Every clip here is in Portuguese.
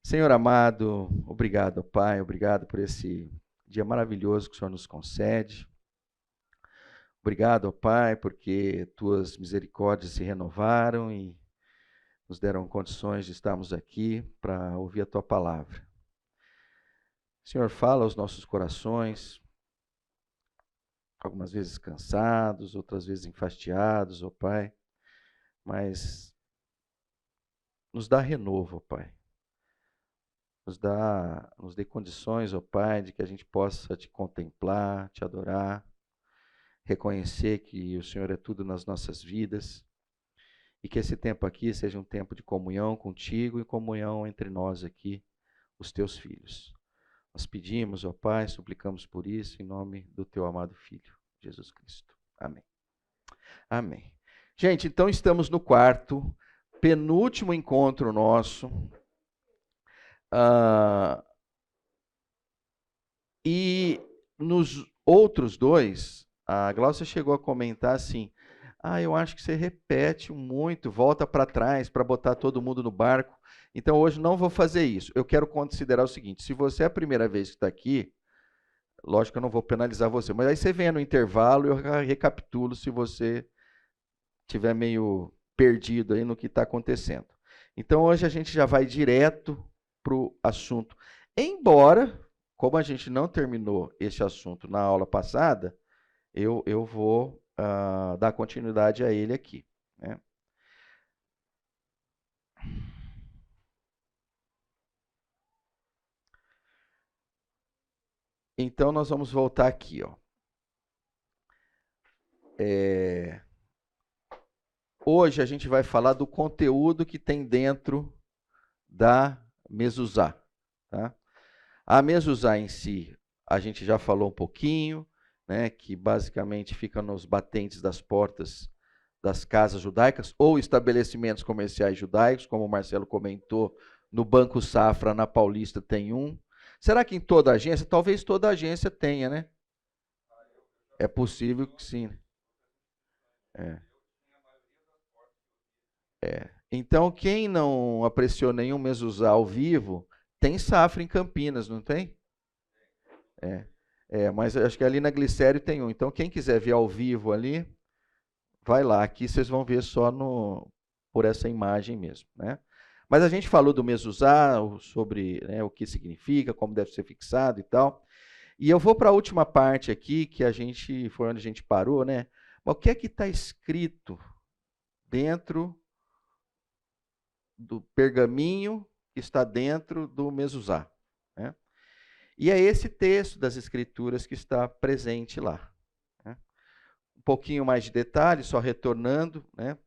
Senhor amado, obrigado, Pai, obrigado por esse dia maravilhoso que o Senhor nos concede. Obrigado, Pai, porque tuas misericórdias se renovaram e nos deram condições de estarmos aqui para ouvir a tua palavra. Senhor, fala aos nossos corações, algumas vezes cansados, outras vezes enfastiados, ó Pai, mas nos dá renovo, ó Pai. Nos dê condições, ó Pai, de que a gente possa te contemplar, te adorar, reconhecer que o Senhor é tudo nas nossas vidas e que esse tempo aqui seja um tempo de comunhão contigo e comunhão entre nós aqui, os teus filhos. Nós pedimos, ó Pai, suplicamos por isso em nome do teu amado Filho, Jesus Cristo. Amém. Amém. Gente, então estamos no quarto, penúltimo encontro nosso. E nos outros dois, a Glaucia chegou a comentar assim, eu acho que você repete muito, volta para trás para botar todo mundo no barco. Então hoje não vou fazer isso. Eu quero considerar o seguinte, se você é a primeira vez que está aqui, lógico que eu não vou penalizar você, mas aí você vem no intervalo e eu recapitulo se você estiver meio perdido aí no que está acontecendo. Então hoje a gente já vai direto para o assunto. Embora, como a gente não terminou esse assunto na aula passada, eu vou dar continuidade a ele aqui, né? Então, nós vamos voltar aqui, ó. Hoje a gente vai falar do conteúdo que tem dentro da mezuzá, tá? A mezuzá em si, a gente já falou um pouquinho, né, que basicamente fica nos batentes das portas das casas judaicas ou estabelecimentos comerciais judaicos, como o Marcelo comentou, no Banco Safra, na Paulista, tem um. Será que em toda agência? Talvez toda agência tenha, né? É possível que sim. Então, quem não apreciou nenhum mezuzá ao vivo, tem Safra em Campinas, não tem? Mas acho que ali na Glicério tem um. Então, quem quiser ver ao vivo ali, vai lá. Aqui vocês vão ver só por essa imagem mesmo, né? Mas a gente falou do mezuzá, sobre, né, o que significa, como deve ser fixado e tal. E eu vou para a última parte aqui, que foi onde a gente parou, né? Mas o que é que está escrito dentro do pergaminho que está dentro do mezuzá, né? E é esse texto das Escrituras que está presente lá, né? Um pouquinho mais de detalhes, só retornando, né?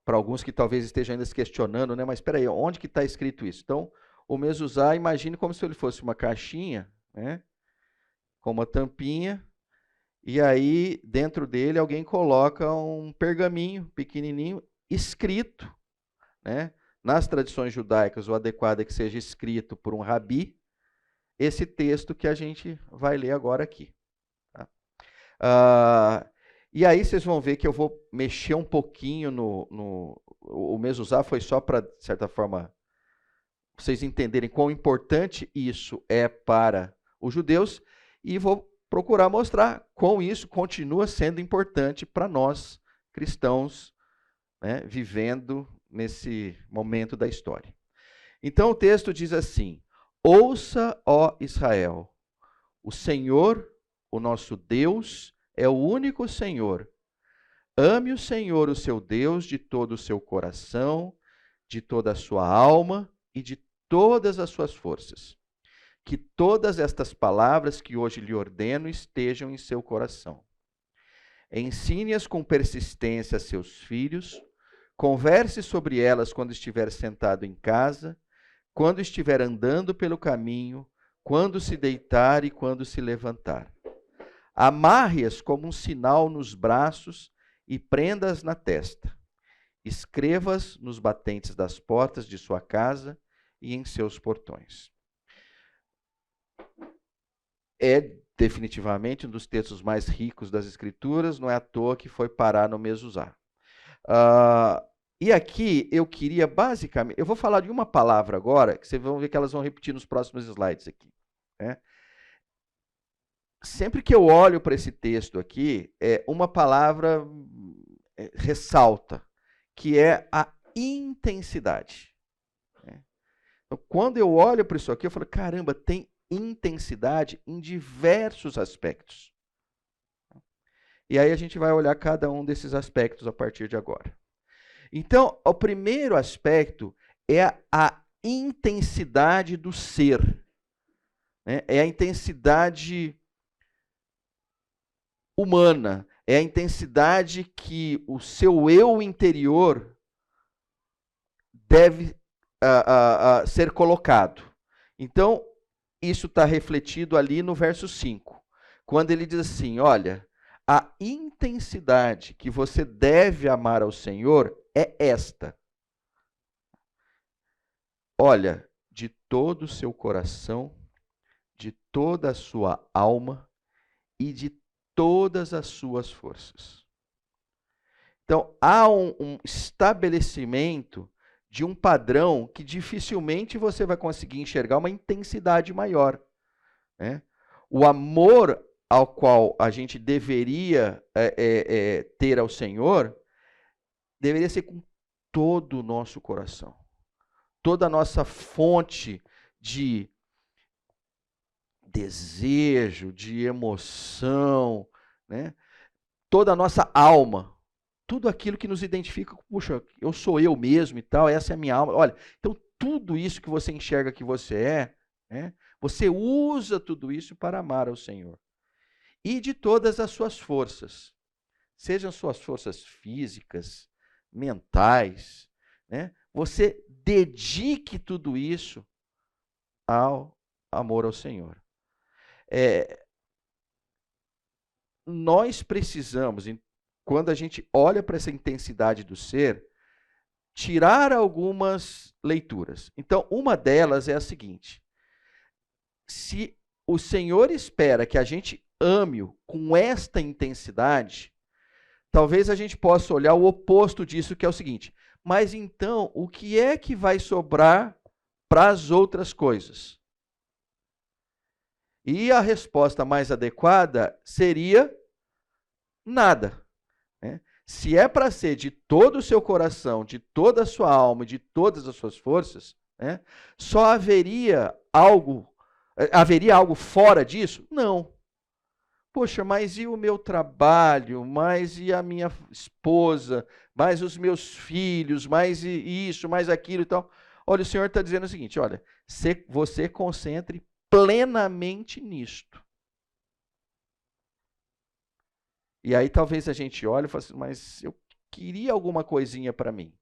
Para alguns que talvez estejam ainda se questionando, né? Mas espera aí, onde que está escrito isso? Então, o mezuzá, imagine como se ele fosse uma caixinha, né? Com uma tampinha, e aí dentro dele alguém coloca um pergaminho pequenininho escrito, né? Nas tradições judaicas, o adequado é que seja escrito por um rabi, esse texto que a gente vai ler agora aqui. Tá? E aí vocês vão ver que eu vou mexer um pouquinho o mezuzá foi só para, de certa forma, vocês entenderem quão importante isso é para os judeus, e vou procurar mostrar como isso continua sendo importante para nós, cristãos, né, vivendo nesse momento da história. Então o texto diz assim: ouça, ó Israel, o Senhor, o nosso Deus, é o único Senhor. Ame o Senhor, o seu Deus, de todo o seu coração, de toda a sua alma e de todas as suas forças. Que todas estas palavras que hoje lhe ordeno estejam em seu coração. Ensine-as com persistência a seus filhos, converse sobre elas quando estiver sentado em casa, quando estiver andando pelo caminho, quando se deitar e quando se levantar. Amarre-as como um sinal nos braços e prenda-as na testa. Escreva-as nos batentes das portas de sua casa e em seus portões. É definitivamente um dos textos mais ricos das Escrituras, não é à toa que foi parar no mezuzá. E aqui eu queria basicamente, eu vou falar de uma palavra agora, que vocês vão ver que elas vão repetir nos próximos slides aqui. Né? Sempre que eu olho para esse texto aqui, uma palavra ressalta, que é a intensidade. Né? Então, quando eu olho para isso aqui, eu falo, caramba, tem intensidade em diversos aspectos. E aí a gente vai olhar cada um desses aspectos a partir de agora. Então, o primeiro aspecto é a intensidade do ser. Né? É a intensidade humana. É a intensidade que o seu eu interior deve ser colocado. Então, isso está refletido ali no verso 5. Quando ele diz assim, olha, a intensidade que você deve amar ao Senhor é esta. Olha, de todo o seu coração, de toda a sua alma e de todas as suas forças. Então, há um estabelecimento de um padrão que dificilmente você vai conseguir enxergar uma intensidade maior. Né? O amor ao qual a gente deveria ter ao Senhor deveria ser com todo o nosso coração. Toda a nossa fonte de desejo, de emoção, né? Toda a nossa alma, tudo aquilo que nos identifica, puxa, eu sou eu mesmo e tal, essa é a minha alma. Olha, então tudo isso que você enxerga que você é, né? Você usa tudo isso para amar ao Senhor. E de todas as suas forças, sejam suas forças físicas, mentais, né? Você dedique tudo isso ao amor ao Senhor. Nós precisamos, quando a gente olha para essa intensidade do ser, tirar algumas leituras. Então, uma delas é a seguinte: se o Senhor espera que a gente ame-o com esta intensidade, talvez a gente possa olhar o oposto disso, que é o seguinte: mas então, o que é que vai sobrar para as outras coisas? E a resposta mais adequada seria nada. Né? Se é para ser de todo o seu coração, de toda a sua alma, de todas as suas forças, né, só haveria algo fora disso? Não. Poxa, mas e o meu trabalho? Mas e a minha esposa? Mais os meus filhos? Mais isso, mais aquilo e tal? Olha, o Senhor está dizendo o seguinte, olha, você concentre plenamente nisto. E aí talvez a gente olhe e fale assim, mas eu queria alguma coisinha para mim.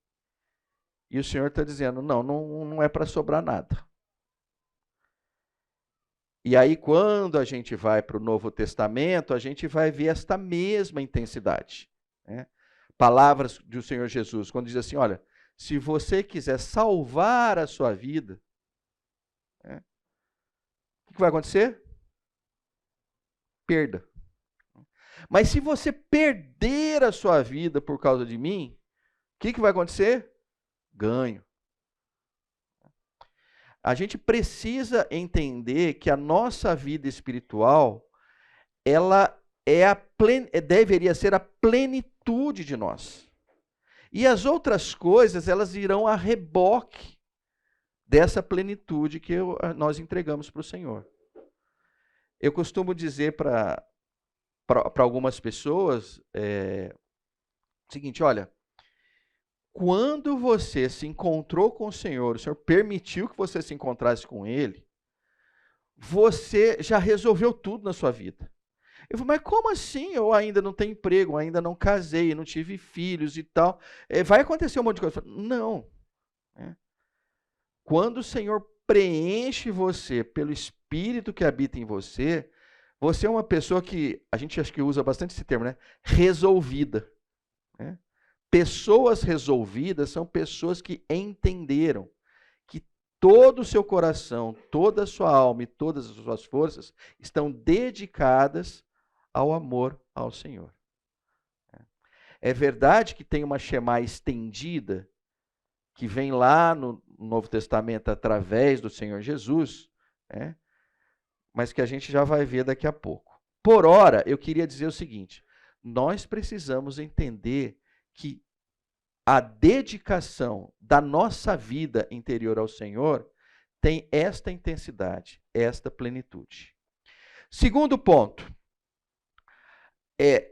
E o Senhor está dizendo, não é para sobrar nada. E aí quando a gente vai para o Novo Testamento, a gente vai ver esta mesma intensidade. Né? Palavras do Senhor Jesus, quando diz assim, olha, se você quiser salvar a sua vida, né, o que vai acontecer? Perda. Mas se você perder a sua vida por causa de mim, o que vai acontecer? Ganho. A gente precisa entender que a nossa vida espiritual, ela deveria ser a plenitude de nós. E as outras coisas, elas irão a reboque dessa plenitude que nós entregamos para o Senhor. Eu costumo dizer para algumas pessoas o seguinte, olha, quando você se encontrou com o Senhor permitiu que você se encontrasse com Ele, você já resolveu tudo na sua vida. Eu falo, mas como assim? Eu ainda não tenho emprego, ainda não casei, não tive filhos e tal. Vai acontecer um monte de coisa. Eu falo, não. Quando o Senhor preenche você pelo Espírito que habita em você, você é uma pessoa que, a gente acha que usa bastante esse termo, né? Resolvida. Né? Pessoas resolvidas são pessoas que entenderam que todo o seu coração, toda a sua alma e todas as suas forças estão dedicadas ao amor ao Senhor. É verdade que tem uma Shema estendida, que vem lá no Novo Testamento através do Senhor Jesus, né? Mas que a gente já vai ver daqui a pouco. Por ora, eu queria dizer o seguinte: nós precisamos entender que a dedicação da nossa vida interior ao Senhor tem esta intensidade, esta plenitude. Segundo ponto,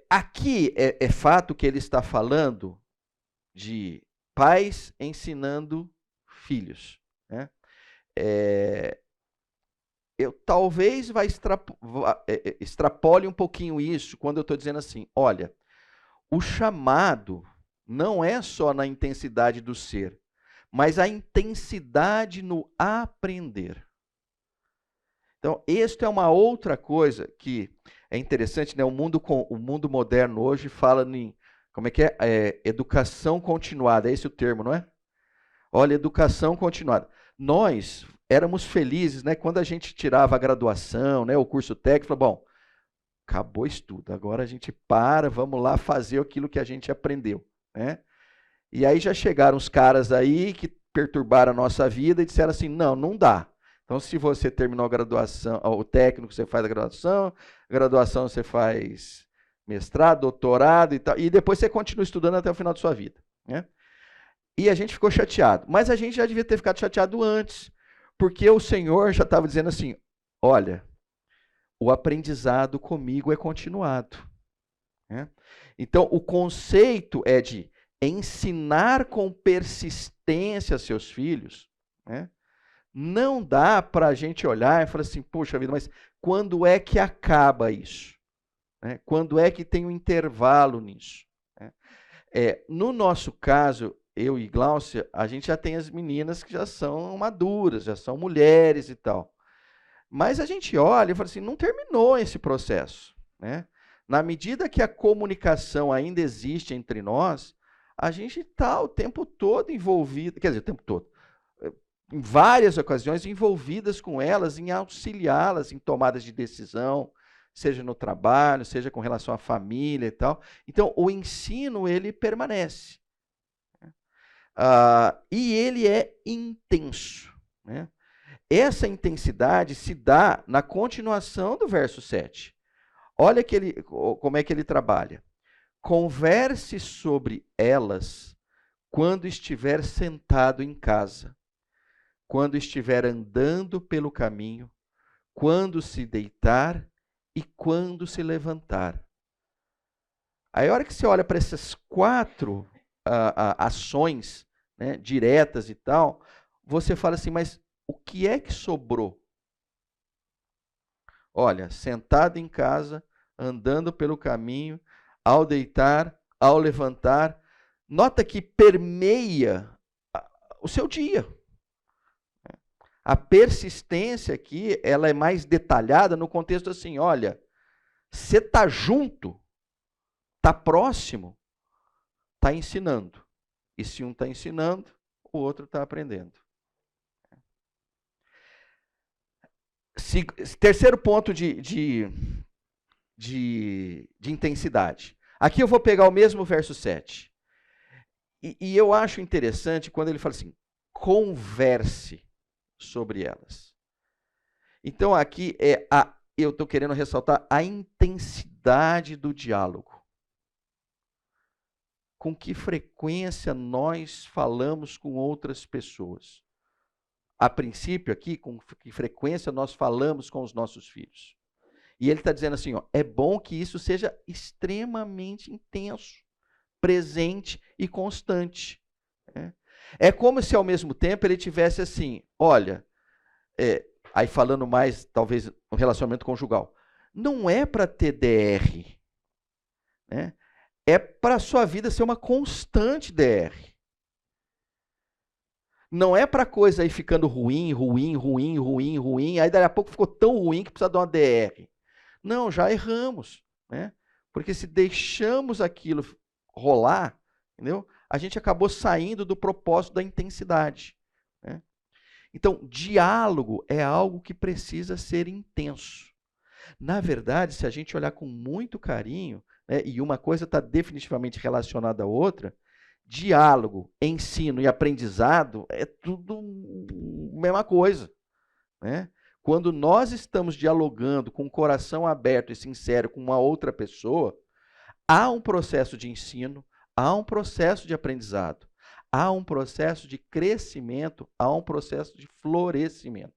aqui é fato que ele está falando de pais ensinando filhos, né? Eu talvez extrapole um pouquinho isso quando eu estou dizendo assim, olha, o chamado não é só na intensidade do ser, mas a intensidade no aprender. Então, esta é uma outra coisa que é interessante, né? O mundo moderno hoje fala em, como é que é? Educação continuada, é esse o termo, não é? Olha, educação continuada. Nós éramos felizes, né? Quando a gente tirava a graduação, né? O curso técnico, falou, bom, acabou o estudo, agora a gente vamos lá fazer aquilo que a gente aprendeu, né? E aí já chegaram os caras aí que perturbaram a nossa vida e disseram assim, não dá. Então, se você terminou a graduação, o técnico você faz a graduação você faz mestrado, doutorado e tal, e depois você continua estudando até o final da sua vida, né? E a gente ficou chateado, mas a gente já devia ter ficado chateado antes, porque o Senhor já estava dizendo assim, olha, o aprendizado comigo é continuado, né? Então, o conceito é de ensinar com persistência seus filhos, né? Não dá para a gente olhar e falar assim, poxa vida, mas quando é que acaba isso? Né? Quando é que tem um intervalo nisso? Né? No nosso caso, eu e Gláucia, a gente já tem as meninas que já são maduras, já são mulheres e tal. Mas a gente olha e fala assim, não terminou esse processo, né? Na medida que a comunicação ainda existe entre nós, a gente está o tempo todo envolvido, quer dizer, o tempo todo, em várias ocasiões, envolvidas com elas, em auxiliá-las em tomadas de decisão, seja no trabalho, seja com relação à família e tal. Então, o ensino, ele permanece. E ele é intenso, né? Essa intensidade se dá na continuação do verso 7. Olha como é que ele trabalha. Converse sobre elas quando estiver sentado em casa, quando estiver andando pelo caminho, quando se deitar e quando se levantar. Aí, a hora que você olha para essas 4 ações, né, diretas e tal, você fala assim, mas o que é que sobrou? Olha, sentado em casa, andando pelo caminho, ao deitar, ao levantar, nota que permeia o seu dia. A persistência aqui, ela é mais detalhada no contexto assim, olha, você está junto, está próximo, está ensinando. E se um está ensinando, o outro está aprendendo. Terceiro ponto de intensidade. Aqui eu vou pegar o mesmo verso 7. E eu acho interessante quando ele fala assim, converse sobre elas. Então aqui eu estou querendo ressaltar a intensidade do diálogo. Com que frequência nós falamos com outras pessoas? A princípio aqui, com que frequência nós falamos com os nossos filhos? E ele está dizendo assim, é bom que isso seja extremamente intenso, presente e constante. Né? É como se ao mesmo tempo ele tivesse assim, olha, aí falando mais talvez no relacionamento conjugal, não é para ter DR, né? É para a sua vida ser uma constante DR. Não é para a coisa aí ficando ruim, aí daí a pouco ficou tão ruim que precisa de uma DR. Não, já erramos, né? Porque se deixamos aquilo rolar, entendeu? A gente acabou saindo do propósito da intensidade, né? Então, diálogo é algo que precisa ser intenso. Na verdade, se a gente olhar com muito carinho, né, e uma coisa está definitivamente relacionada à outra, diálogo, ensino e aprendizado é tudo a mesma coisa, né? Quando nós estamos dialogando com o coração aberto e sincero com uma outra pessoa, há um processo de ensino, há um processo de aprendizado, há um processo de crescimento, há um processo de florescimento.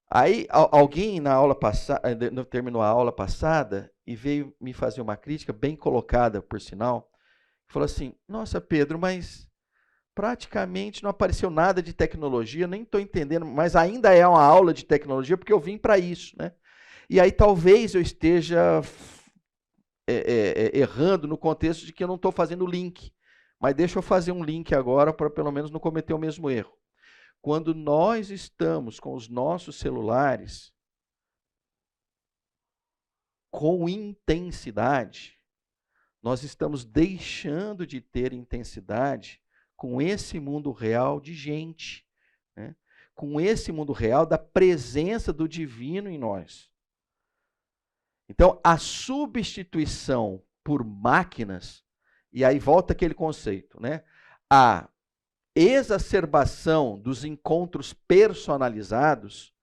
Aí alguém na aula passada, terminou a aula passada e veio me fazer uma crítica bem colocada, por sinal, falou assim: nossa, Pedro, mas praticamente não apareceu nada de tecnologia, nem estou entendendo, mas ainda é uma aula de tecnologia porque eu vim para isso, né? E aí talvez eu esteja errando no contexto de que eu não estou fazendo o link, mas deixa eu fazer um link agora para pelo menos não cometer o mesmo erro. Quando nós estamos com os nossos celulares com intensidade, nós estamos deixando de ter intensidade com esse mundo real de gente, né? Com esse mundo real da presença do divino em nós. Então, a substituição por máquinas, e aí volta aquele conceito, né? A exacerbação dos encontros personalizados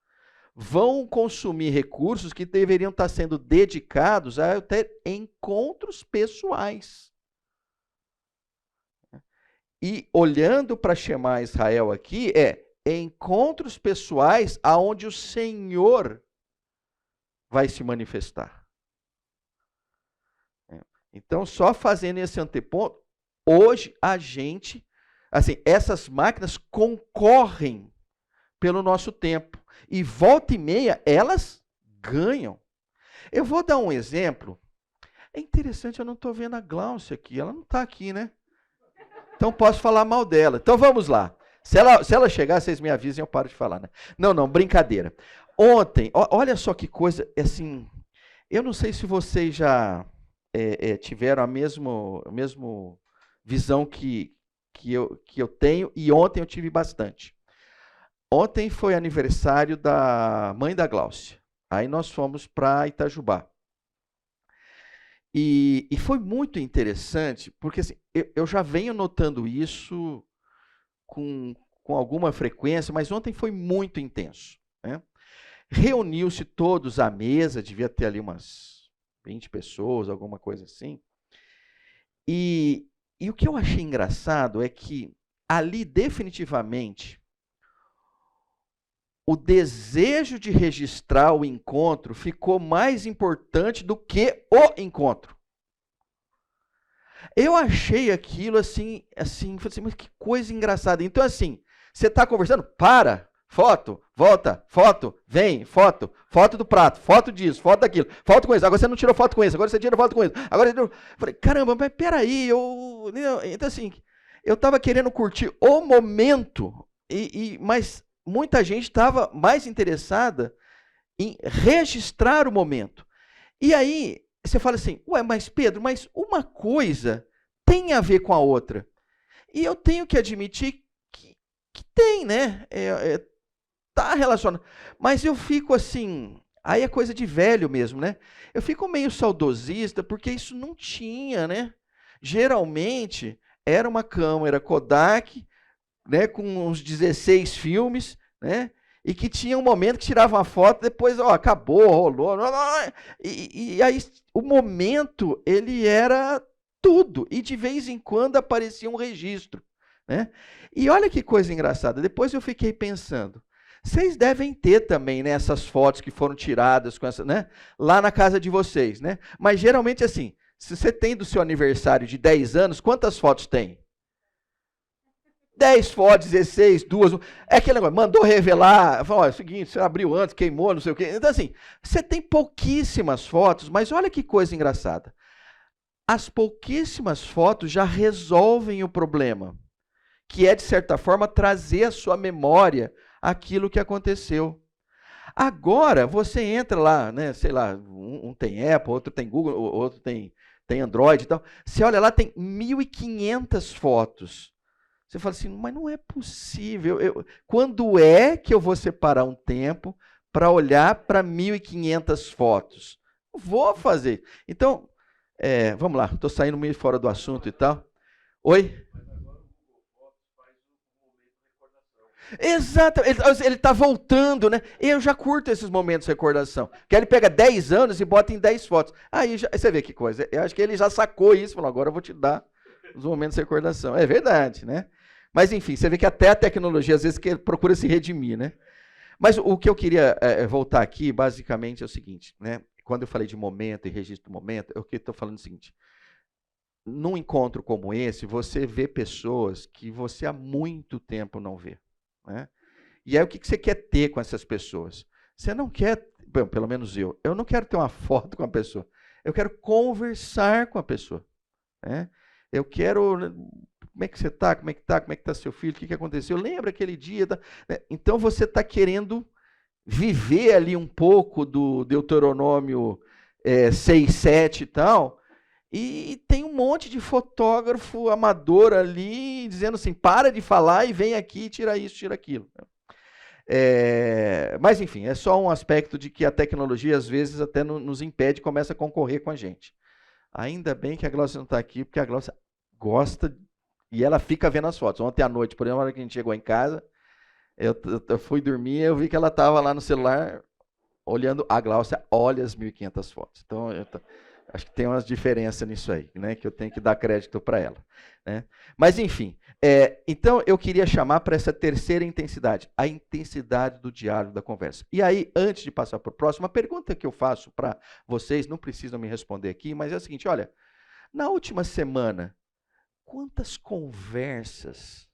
vão consumir recursos que deveriam estar sendo dedicados a ter encontros pessoais. E olhando para Shema Israel aqui, encontros pessoais aonde o Senhor vai se manifestar. Então, só fazendo esse anteponto, hoje a gente, assim, essas máquinas concorrem pelo nosso tempo. E volta e meia, elas ganham. Eu vou dar um exemplo. É interessante, eu não estou vendo a Glaucia aqui. Ela não está aqui, né? Então posso falar mal dela. Então vamos lá. Se ela chegar, vocês me avisem, eu paro de falar, né? Não, brincadeira. Ontem, olha só que coisa, assim, eu não sei se vocês já tiveram a mesma visão que eu tenho, e ontem eu tive bastante. Ontem foi aniversário da mãe da Glaucia. Aí nós fomos para Itajubá. E foi muito interessante, porque assim, eu já venho notando isso com alguma frequência, mas ontem foi muito intenso, né? Reuniu-se todos à mesa, devia ter ali umas 20 pessoas, alguma coisa assim. E o que eu achei engraçado é que ali definitivamente o desejo de registrar o encontro ficou mais importante do que o encontro. Eu achei aquilo assim, mas que coisa engraçada. Então, assim, você está conversando, para, foto, volta, foto, vem, foto do prato, foto disso, foto daquilo, foto com isso. Agora você não tirou foto com isso, agora você tira foto com isso. Agora eu falei, caramba, mas peraí, então assim, eu estava querendo curtir o momento, mas muita gente estava mais interessada em registrar o momento. E aí, você fala assim, ué, mas Pedro, mas uma coisa tem a ver com a outra. E eu tenho que admitir que tem, né? Tá relacionado. Mas eu fico assim, aí é coisa de velho mesmo, né? Eu fico meio saudosista, porque isso não tinha, né? Geralmente, era uma câmera Kodak, né, com uns 16 filmes, né? E que tinha um momento que tirava uma foto, depois, acabou, rolou. E aí, o momento, ele era tudo. E de vez em quando aparecia um registro, né? E olha que coisa engraçada. Depois eu fiquei pensando, vocês devem ter também, né, essas fotos que foram tiradas com essa, né, lá na casa de vocês, né? Mas geralmente assim, se você tem do seu aniversário de 10 anos, quantas fotos tem? 10 fotos, 16, 2. É aquele negócio, mandou revelar, falou, é o seguinte, você abriu antes, queimou, não sei o quê. Então, assim, você tem pouquíssimas fotos, mas olha que coisa engraçada. As pouquíssimas fotos já resolvem o problema, que é, de certa forma, trazer à sua memória aquilo que aconteceu. Agora, você entra lá, né, sei lá, um tem Apple, outro tem Google, outro tem Android e tal. Você olha lá, tem 1.500 fotos. Você fala assim, mas não é possível. Quando é que eu vou separar um tempo para olhar para 1.500 fotos? Vou fazer. Então, vamos lá, estou saindo meio fora do assunto e tal. Oi? Exato, ele está voltando, né? Eu já curto esses momentos de recordação. Que ele pega 10 anos e bota em 10 fotos. Aí você vê que coisa. Eu acho que ele já sacou isso, falou, agora eu vou te dar os momentos de recordação. É verdade, né? Mas enfim, você vê que até a tecnologia às vezes procura se redimir, né? Mas o que eu queria voltar aqui, basicamente, é o seguinte, né? Quando eu falei de momento e registro do momento, eu estou falando o seguinte. Num encontro como esse, você vê pessoas que você há muito tempo não vê. Né? E aí o que você quer ter com essas pessoas? Você não quer, bom, pelo menos eu não quero ter uma foto com a pessoa. Eu quero conversar com a pessoa. Né? Eu quero, como é que você está? Como é que está? Como é que está seu filho? O que aconteceu? Lembra aquele dia? Né? Então você está querendo viver ali um pouco do Deuteronômio 6:7 e tal. E tem um monte de fotógrafo amador ali dizendo assim, para de falar e vem aqui e tira isso, tira aquilo. Mas enfim, é só um aspecto de que a tecnologia às vezes até nos impede e começa a concorrer com a gente. Ainda bem que a Glaucia não está aqui, porque a Glaucia gosta e ela fica vendo as fotos. Ontem à noite, por exemplo, na hora que a gente chegou em casa, eu fui dormir e eu vi que ela estava lá no celular olhando. A Glaucia olha as 1.500 fotos. Então, acho que tem umas diferenças nisso aí, né? Que eu tenho que dar crédito para ela. Né? Mas, enfim, então eu queria chamar para essa terceira intensidade, a intensidade do diálogo, da conversa. E aí, antes de passar para o próximo, uma pergunta que eu faço para vocês, não precisam me responder aqui, mas é a seguinte, olha, na última semana, quantas conversas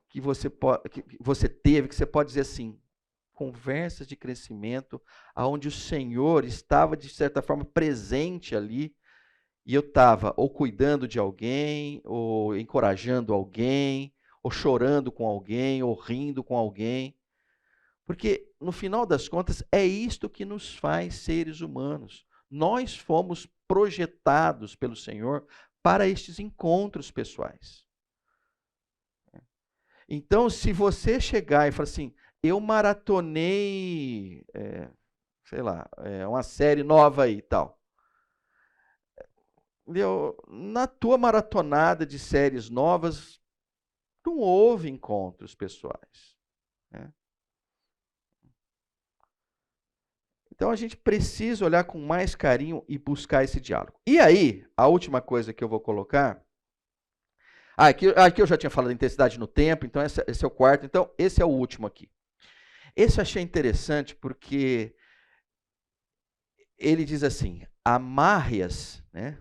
que você teve, que você pode dizer assim, conversas de crescimento, onde o Senhor estava, de certa forma, presente ali, e eu estava ou cuidando de alguém, ou encorajando alguém, ou chorando com alguém, ou rindo com alguém. Porque, no final das contas, é isto que nos faz seres humanos. Nós fomos projetados pelo Senhor para estes encontros pessoais. Então, se você chegar e falar assim, eu maratonei, sei lá, uma série nova aí e tal. Na tua maratonada de séries novas, não houve encontros pessoais. Né? Então a gente precisa olhar com mais carinho e buscar esse diálogo. E aí, a última coisa que eu vou colocar. Aqui eu já tinha falado de intensidade no tempo, então esse é o quarto, então esse é o último aqui. Esse eu achei interessante porque ele diz assim, amarre-as, né,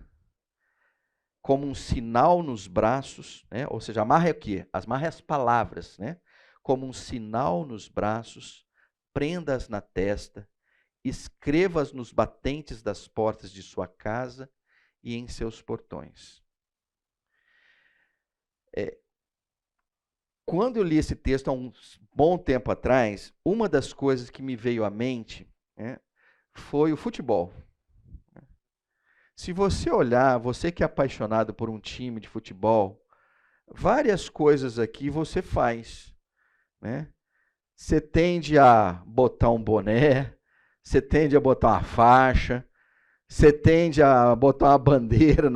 como um sinal nos braços, né, ou seja, amarre o quê? Amarre as palavras, né, como um sinal nos braços, prenda-as na testa, escreva-as nos batentes das portas de sua casa e em seus portões. Quando eu li esse texto há um bom tempo atrás, uma das coisas que me veio à mente, né, foi o futebol. Se você olhar, você que é apaixonado por um time de futebol, várias coisas aqui você faz. Né? Você tende a botar um boné, você tende a botar uma faixa, você tende a botar uma bandeira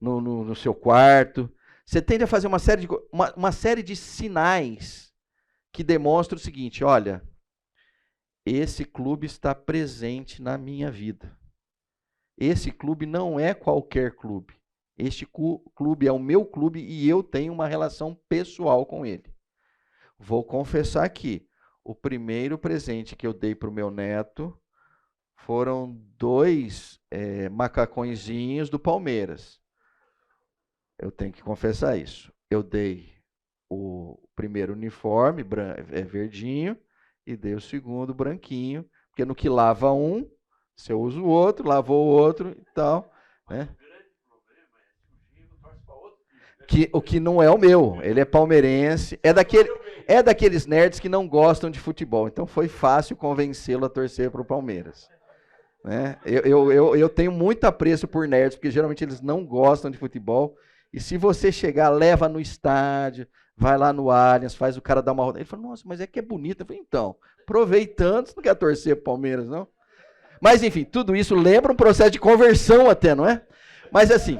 no seu quarto, você tende a fazer uma série de sinais que demonstram o seguinte, olha, esse clube está presente na minha vida. Esse clube não é qualquer clube. Este clube é o meu clube e eu tenho uma relação pessoal com ele. Vou confessar aqui, o primeiro presente que eu dei para o meu neto foram 2 macacõezinhos do Palmeiras. Eu tenho que confessar isso. Eu dei o primeiro uniforme, verdinho, e dei o segundo branquinho, porque no que lava um, você usa o outro, lavou o outro e tal. Né? O que não é o meu, ele é palmeirense, é daqueles nerds que não gostam de futebol, então foi fácil convencê-lo a torcer para o Palmeiras. Né? Eu tenho muito apreço por nerds, porque geralmente eles não gostam de futebol, e se você chegar, leva no estádio, vai lá no Allianz, faz o cara dar uma rodada. Ele fala, nossa, mas é que é bonito. Eu falei, então, aproveitando, você não quer torcer para o Palmeiras, não? Mas, enfim, tudo isso lembra um processo de conversão até, não é? Mas, assim,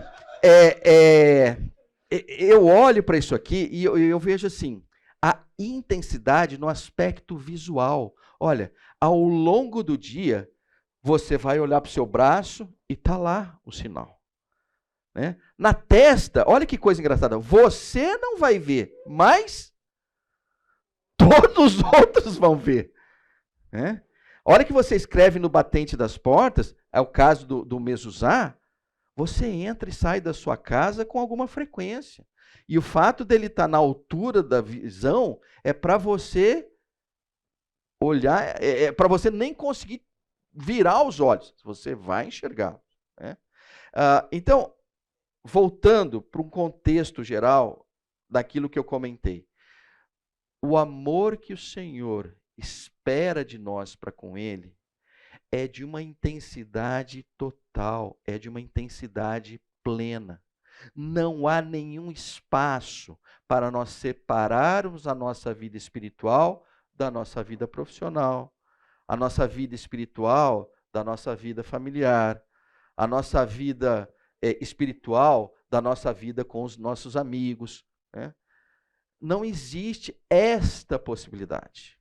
eu olho para isso aqui e eu vejo, assim, a intensidade no aspecto visual. Olha, ao longo do dia, você vai olhar para o seu braço e está lá o sinal. Né? Na testa, olha que coisa engraçada, você não vai ver, mas todos os outros vão ver. Né? A hora que você escreve no batente das portas, é o caso do mezuzá, você entra e sai da sua casa com alguma frequência. E o fato dele estar na altura da visão é para você olhar, para você nem conseguir virar os olhos. Você vai enxergar. Né? Então, voltando para um contexto geral daquilo que eu comentei. O amor que o Senhor espera de nós para com Ele é de uma intensidade total, é de uma intensidade plena. Não há nenhum espaço para nós separarmos a nossa vida espiritual da nossa vida profissional, a nossa vida espiritual da nossa vida familiar, a nossa vida espiritual da nossa vida com os nossos amigos. Né? Não existe esta possibilidade.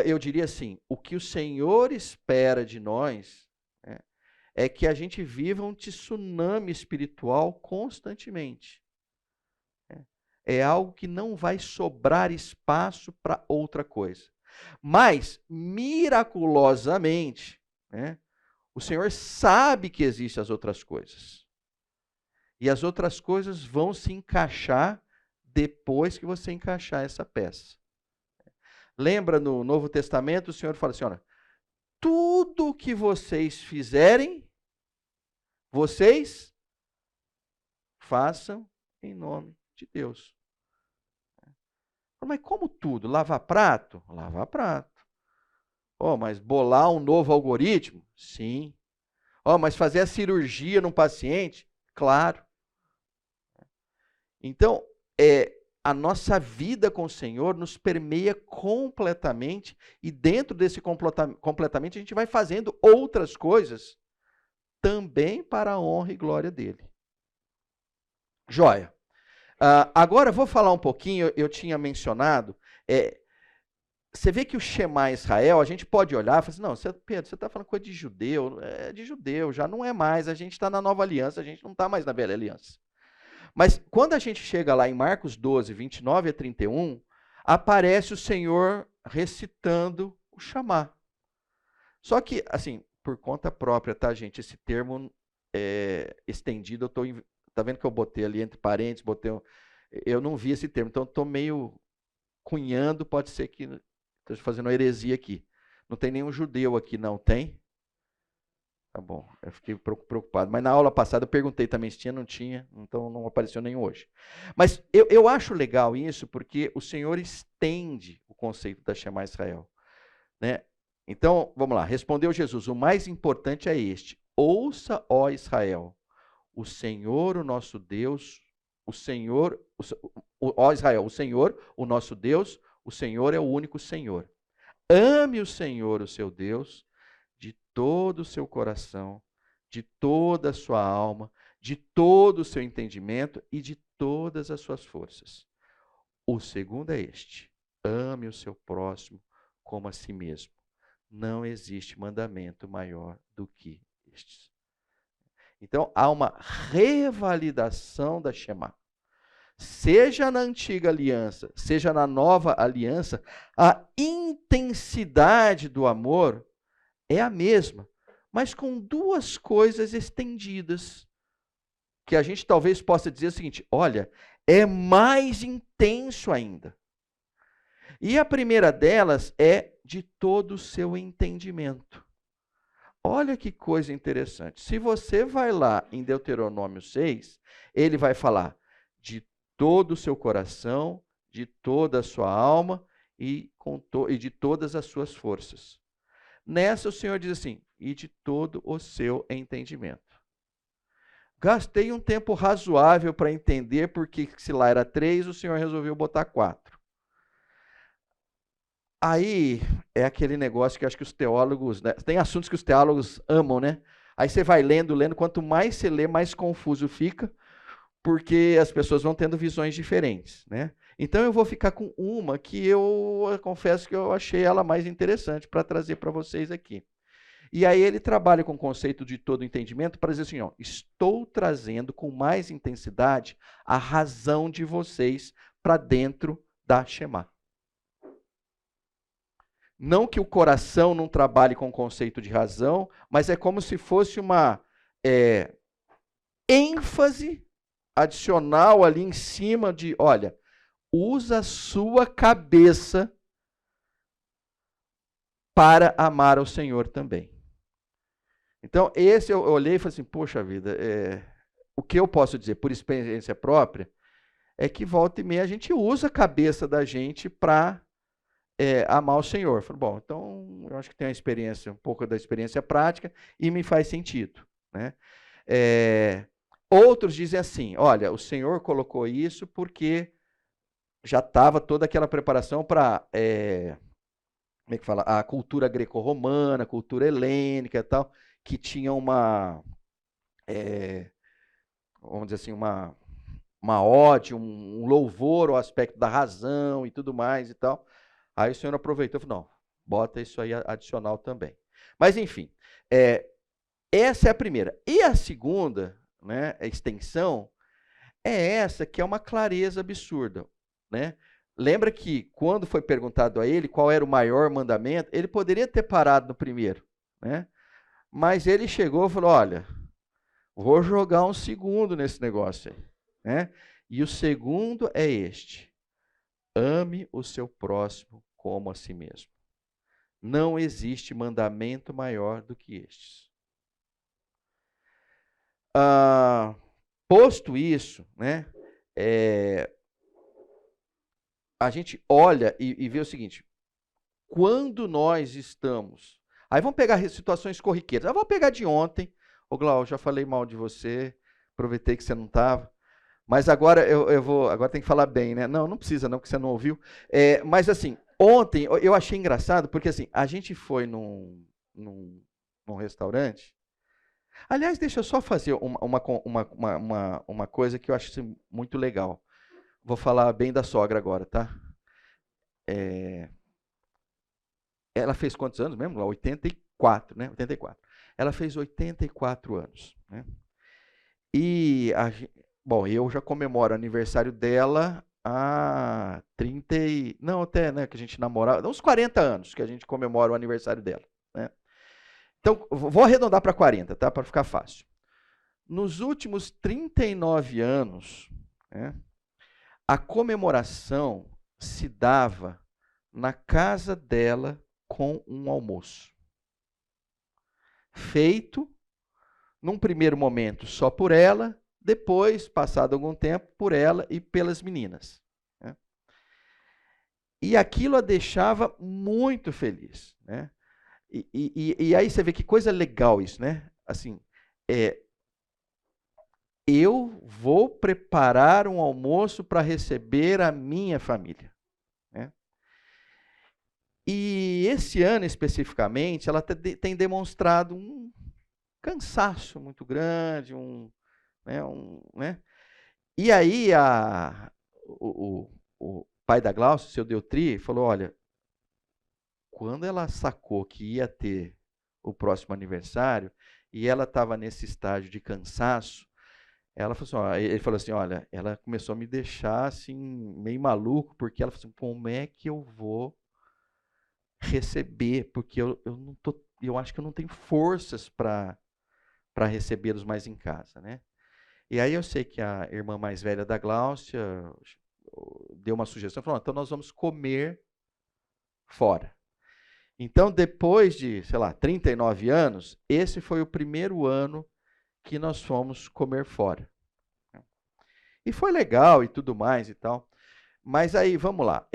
Eu diria assim, o que o Senhor espera de nós é que a gente viva um tsunami espiritual constantemente. É algo que não vai sobrar espaço para outra coisa. Mas, miraculosamente, o Senhor sabe que existem as outras coisas. E as outras coisas vão se encaixar depois que você encaixar essa peça. Lembra no Novo Testamento, o Senhor fala assim, olha, tudo que vocês fizerem, vocês façam em nome de Deus. Mas como tudo? Lavar prato? Lavar prato. Mas bolar um novo algoritmo? Sim. Mas fazer a cirurgia num paciente? Claro. Então, a nossa vida com o Senhor nos permeia completamente e dentro desse completamente a gente vai fazendo outras coisas também para a honra e glória dele. Joia. Agora vou falar um pouquinho, eu tinha mencionado, você vê que o Shema Israel, a gente pode olhar e falar assim, não, Pedro, você está falando coisa de judeu, de judeu, já não é mais, a gente está na nova aliança, a gente não está mais na velha aliança. Mas quando a gente chega lá em Marcos 12, 29 a 31, aparece o Senhor recitando o Shema. Só que, assim, por conta própria, tá, gente? Esse termo estendido, tá vendo que eu botei ali entre parênteses, eu não vi esse termo, então eu estou meio cunhando, pode ser que estou fazendo uma heresia aqui. Não tem nenhum judeu aqui, não tem? Tá bom, eu fiquei preocupado. Mas na aula passada eu perguntei também se tinha, não tinha, então não apareceu nenhum hoje. Mas eu acho legal isso porque o Senhor estende o conceito da Shema Israel. Né? Então, vamos lá, respondeu Jesus, o mais importante é este, ouça, ó Israel, o Senhor, o nosso Deus, ó Israel, o Senhor, o nosso Deus, o Senhor é o único Senhor. Ame o Senhor, o seu Deus, de todo o seu coração, de toda a sua alma, de todo o seu entendimento e de todas as suas forças. O segundo é este, ame o seu próximo como a si mesmo. Não existe mandamento maior do que estes. Então, há uma revalidação da Shema. Seja na antiga aliança, seja na nova aliança, a intensidade do amor é a mesma, mas com duas coisas estendidas, que a gente talvez possa dizer o seguinte, olha, é mais intenso ainda. E a primeira delas é de todo o seu entendimento. Olha que coisa interessante. Se você vai lá em Deuteronômio 6, ele vai falar de todo o seu coração, de toda a sua alma e de todas as suas forças. Nessa o Senhor diz assim, e de todo o seu entendimento. Gastei um tempo razoável para entender porque se lá era 3, o Senhor resolveu botar 4. Aí é aquele negócio que eu acho que os teólogos, né, tem assuntos que os teólogos amam, né? Aí você vai lendo, lendo, quanto mais você lê, mais confuso fica, porque as pessoas vão tendo visões diferentes, né? Então eu vou ficar com uma que eu confesso que eu achei ela mais interessante para trazer para vocês aqui. E aí ele trabalha com o conceito de todo entendimento para dizer assim, ó, estou trazendo com mais intensidade a razão de vocês para dentro da Shema. Não que o coração não trabalhe com o conceito de razão, mas é como se fosse uma ênfase adicional ali em cima de, olha, usa a sua cabeça para amar ao Senhor também. Então, esse eu olhei e falei assim, poxa vida, o que eu posso dizer por experiência própria é que volta e meia a gente usa a cabeça da gente para amar o Senhor. Eu falei, bom, então eu acho que tem uma experiência, um pouco da experiência prática e me faz sentido, né? Outros dizem assim, olha, o Senhor colocou isso porque já estava toda aquela preparação para, como é que fala, a cultura greco-romana, a cultura helênica e tal, que tinha uma, vamos dizer assim, uma ode, um louvor ao aspecto da razão e tudo mais e tal. Aí o Senhor aproveitou e falou, não, bota isso aí adicional também. Mas enfim, essa é a primeira. E a segunda, né, a extensão, é essa que é uma clareza absurda, né? Lembra que quando foi perguntado a ele qual era o maior mandamento, ele poderia ter parado no primeiro, né? Mas ele chegou e falou, olha, vou jogar um segundo nesse negócio aí, né? E o segundo é este: ame o seu próximo como a si mesmo. Não existe mandamento maior do que estes. Posto isso, né? A gente olha e vê o seguinte: quando nós estamos. Aí vamos pegar situações corriqueiras. Eu vou pegar de ontem. Ô, Glau, já falei mal de você, aproveitei que você não estava. Mas agora eu vou. Agora tem que falar bem, né? Não, não precisa, não, porque você não ouviu. Mas assim, ontem eu achei engraçado, porque assim, a gente foi num restaurante. Aliás, deixa eu só fazer uma coisa que eu acho assim, muito legal. Vou falar bem da sogra agora, tá? Ela fez quantos anos mesmo? 84, né? 84. Ela fez 84 anos, né? E, bom, eu já comemoro o aniversário dela há 30 não, até, né, que a gente namorava, uns 40 anos que a gente comemora o aniversário dela, né? Então, vou arredondar para 40, tá? Para ficar fácil. Nos últimos 39 anos, né, a comemoração se dava na casa dela com um almoço. Feito, num primeiro momento, só por ela, depois, passado algum tempo, por ela e pelas meninas, né? E aquilo a deixava muito feliz, né? E aí você vê que coisa legal isso, né? Assim, eu vou preparar um almoço para receber a minha família, né? E esse ano especificamente, ela tem demonstrado um cansaço muito grande, né? E aí o pai da Glaucia, o seu Deutri, falou, olha, quando ela sacou que ia ter o próximo aniversário, e ela estava nesse estágio de cansaço, ela falou assim, ó, ele falou assim, olha, ela começou a me deixar assim, meio maluco, porque ela falou assim, como é que eu vou receber? Porque eu acho que eu não tenho forças para recebê-los mais em casa, né? E aí eu sei que a irmã mais velha da Gláucia deu uma sugestão, falou, então nós vamos comer fora. Então, depois de, sei lá, 39 anos, esse foi o primeiro ano que nós fomos comer fora. E foi legal e tudo mais e tal. Mas aí, vamos lá.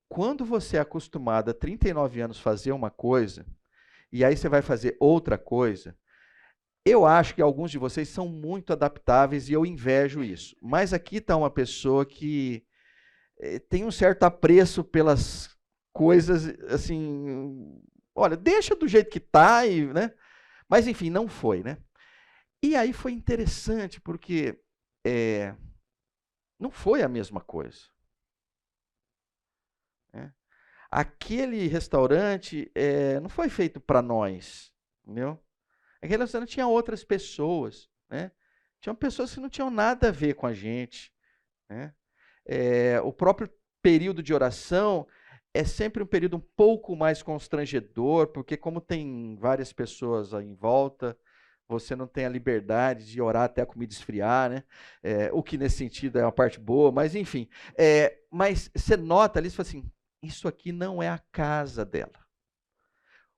Quando você é acostumado a 39 anos fazer uma coisa, e aí você vai fazer outra coisa, eu acho que alguns de vocês são muito adaptáveis e eu invejo isso. Mas aqui está uma pessoa que tem um certo apreço pelas coisas assim, olha, deixa do jeito que está, né? Mas enfim, não foi, né? E aí foi interessante, porque não foi a mesma coisa. Né? Aquele restaurante não foi feito para nós, entendeu? Aquele restaurante tinha outras pessoas, né? Tinham pessoas que não tinham nada a ver com a gente, né? O próprio período de oração é sempre um período um pouco mais constrangedor, porque como tem várias pessoas em volta, você não tem a liberdade de orar até a comida esfriar, né? O que nesse sentido é uma parte boa, mas enfim. Mas você nota ali, você fala assim, isso aqui não é a casa dela.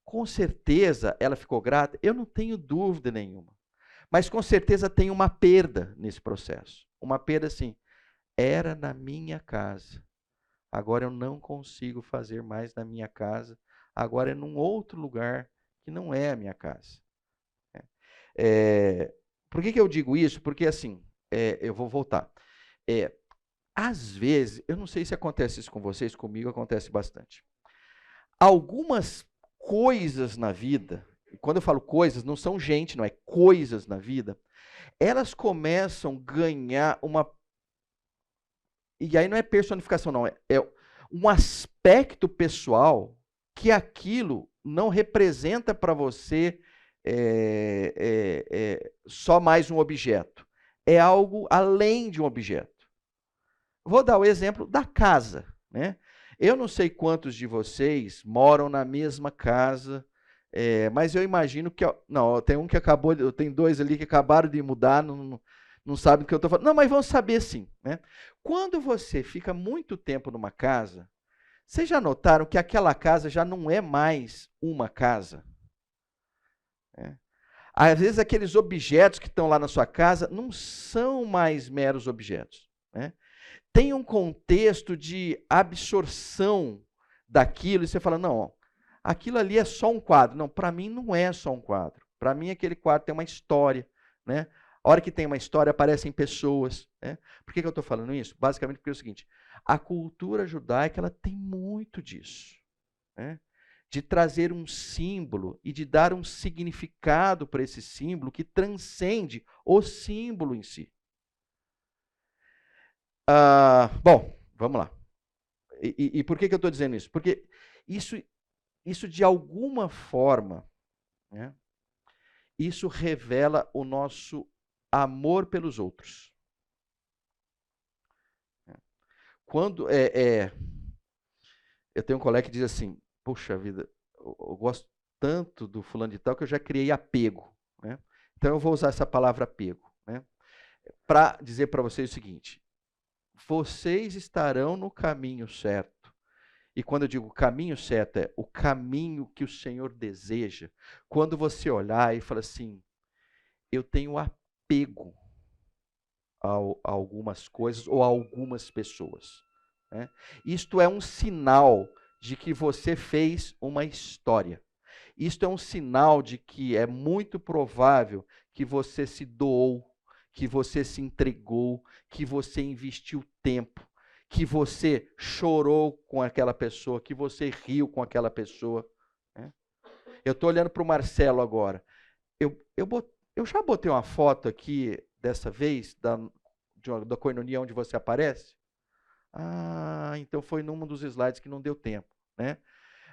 Com certeza ela ficou grata, eu não tenho dúvida nenhuma. Mas com certeza tem uma perda nesse processo. Uma perda assim, era na minha casa. Agora eu não consigo fazer mais na minha casa. Agora é num outro lugar que não é a minha casa. Por que eu digo isso? Porque assim, eu vou voltar. Às vezes, eu não sei se acontece isso com vocês, comigo acontece bastante. Algumas coisas na vida, e quando eu falo coisas, não são gente, não é coisas na vida, elas começam a ganhar uma. E aí não é personificação, não, é um aspecto pessoal que aquilo não representa para você só mais um objeto. É algo além de um objeto. Vou dar o exemplo da casa, né? Eu não sei quantos de vocês moram na mesma casa, mas eu imagino que. Não, tem um que acabou, tem dois ali que acabaram de mudar, não sabem do que eu estou falando. Não, mas vão saber sim. Né? Quando você fica muito tempo numa casa, vocês já notaram que aquela casa já não é mais uma casa? Às vezes aqueles objetos que estão lá na sua casa não são mais meros objetos. Né? Tem um contexto de absorção daquilo, e você fala, não, aquilo ali é só um quadro. Não, para mim não é só um quadro. Para mim aquele quadro tem uma história. Né? A hora que tem uma história, aparecem pessoas. Né? Por que eu estou falando isso? Basicamente porque é o seguinte, a cultura judaica ela tem muito disso. Né? De trazer um símbolo e de dar um significado para esse símbolo que transcende o símbolo em si. Bom, vamos lá. E por que eu estou dizendo isso? Porque isso de alguma forma, né, isso revela o nosso amor pelos outros. Quando eu tenho um colega que diz assim, puxa vida, eu gosto tanto do fulano de tal que eu já criei apego. Né? Então eu vou usar essa palavra apego, né, para dizer para vocês o seguinte, vocês estarão no caminho certo. E quando eu digo caminho certo, é o caminho que o Senhor deseja. Quando você olhar e falar assim, eu tenho apego a algumas coisas ou a algumas pessoas. Né? Isto é um sinal de que você fez uma história. Isto é um sinal de que é muito provável que você se doou, que você se entregou, que você investiu tempo, que você chorou com aquela pessoa, que você riu com aquela pessoa. Né? Eu estou olhando para o Marcelo agora. Eu já botei uma foto aqui, dessa vez, da Koinonia onde você aparece? Então foi num dos slides que não deu tempo. Né?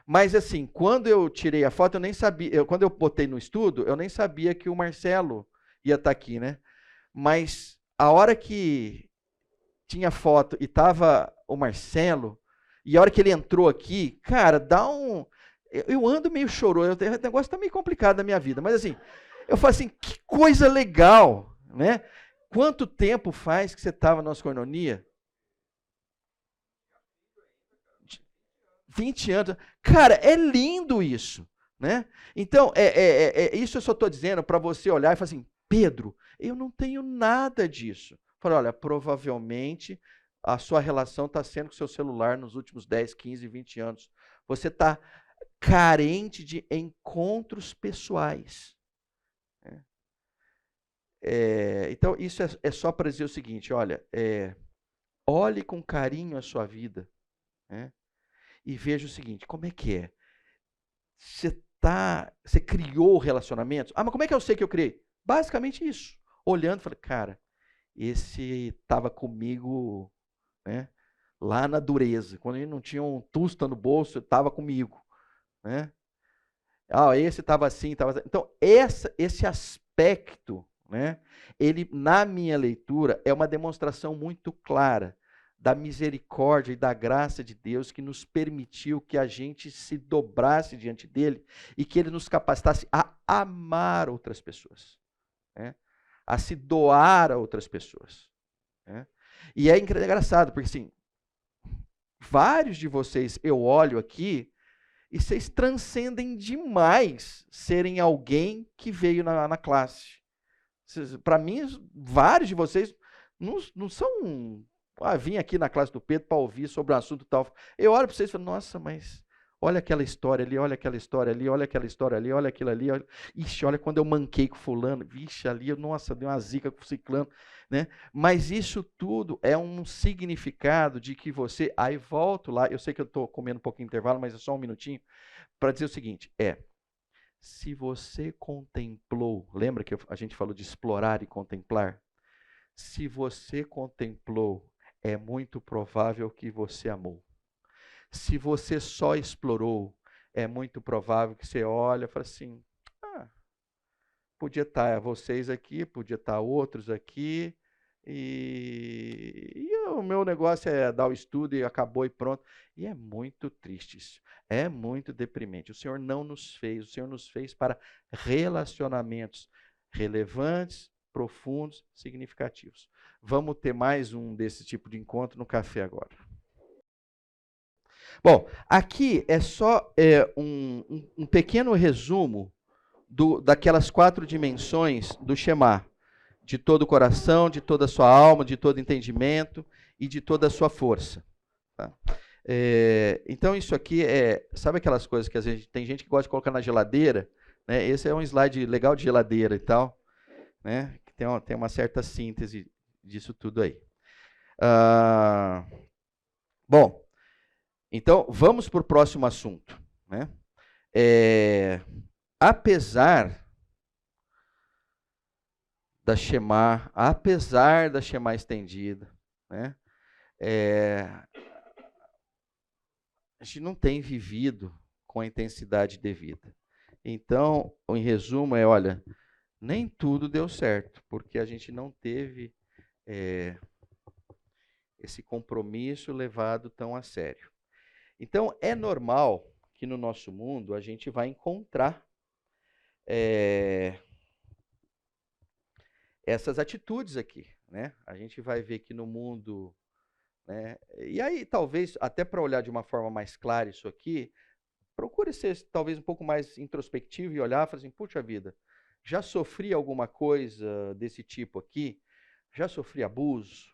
Mas assim, quando eu tirei a foto, eu nem sabia. Quando eu botei no estudo, eu nem sabia que o Marcelo ia estar aqui, né? Mas a hora que tinha foto e estava o Marcelo, e a hora que ele entrou aqui, cara, dá um. Eu ando meio chorou, o negócio está meio complicado na minha vida, mas assim, eu falo assim, que coisa legal, né? Quanto tempo faz que você estava na nossa Koinonia? 20 anos. Cara, é lindo isso. Né? Então, isso eu só estou dizendo para você olhar e falar assim, Pedro, eu não tenho nada disso. Fala, olha, provavelmente a sua relação está sendo com o seu celular nos últimos 10, 15, 20 anos. Você está carente de encontros pessoais. Né? Então, isso é só para dizer o seguinte, olha, olhe com carinho a sua vida. Né? e veja o seguinte, como é que é? Você criou relacionamentos? Ah, mas como é que eu sei que eu criei? Basicamente isso. Olhando, falei, cara, esse estava comigo, né, lá na dureza. Quando ele não tinha um tusta no bolso, estava comigo. Né? Ah, esse estava assim, estava assim. Então, esse aspecto, né, ele, na minha leitura, é uma demonstração muito clara da misericórdia e da graça de Deus que nos permitiu que a gente se dobrasse diante dele e que ele nos capacitasse a amar outras pessoas, né, a se doar a outras pessoas. Né? E é engraçado, porque assim, vários de vocês eu olho aqui e vocês transcendem demais serem alguém que veio na classe. Para mim, vários de vocês não são. Ah, vim aqui na classe do Pedro para ouvir sobre um assunto tal. Eu olho para vocês e falo, nossa, mas olha aquela história ali, olha aquela história ali, olha aquela história ali, olha aquilo ali. Olha... Ixi, olha quando eu manquei com fulano. Vixe, ali, nossa, deu uma zica com o ciclano. Né? Mas isso tudo é um significado de que você... Aí volto lá, eu sei que eu estou comendo um pouquinho de intervalo, mas é só um minutinho, para dizer o seguinte, se você contemplou, lembra que a gente falou de explorar e contemplar? Se você contemplou, é muito provável que você amou. Se você só explorou, é muito provável que você olha e fala assim, podia estar vocês aqui, podia estar outros aqui, e o meu negócio é dar o estudo e acabou e pronto. E é muito triste isso, é muito deprimente. O Senhor não nos fez, o Senhor nos fez para relacionamentos relevantes, profundos, significativos. Vamos ter mais um desse tipo de encontro no café agora. Bom, aqui é só um pequeno resumo daquelas 4 dimensões do Shema, de todo o coração, de toda a sua alma, de todo entendimento e de toda a sua força. Tá? Então isso aqui sabe aquelas coisas que às vezes tem gente que gosta de colocar na geladeira, né? Esse é um slide legal de geladeira e tal, né? Que tem uma certa síntese disso tudo aí. Bom, então vamos para o próximo assunto, né? Apesar da Shema estendida, né? A gente não tem vivido com a intensidade devida. Então, em resumo, olha, nem tudo deu certo, porque a gente não teve esse compromisso levado tão a sério. Então, é normal que no nosso mundo a gente vai encontrar essas atitudes aqui, né? A gente vai ver que no mundo, né? E aí talvez até para olhar de uma forma mais clara isso aqui, procure ser talvez um pouco mais introspectivo e olhar e falar assim, puxa vida, já sofri alguma coisa desse tipo aqui? Já sofri abuso?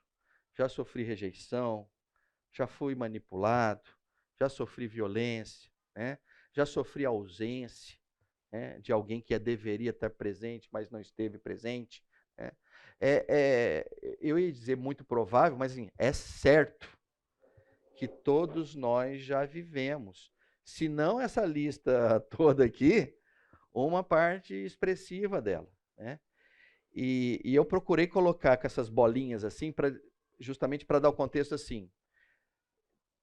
Já sofri rejeição? Já fui manipulado? Já sofri violência? Né? Já sofri ausência, né, de alguém que deveria estar presente, mas não esteve presente? Né? Eu ia dizer muito provável, mas assim, é certo que todos nós já vivemos. Se não essa lista toda aqui, uma parte expressiva dela. Né? E eu procurei colocar com essas bolinhas assim, justamente para dar o contexto assim.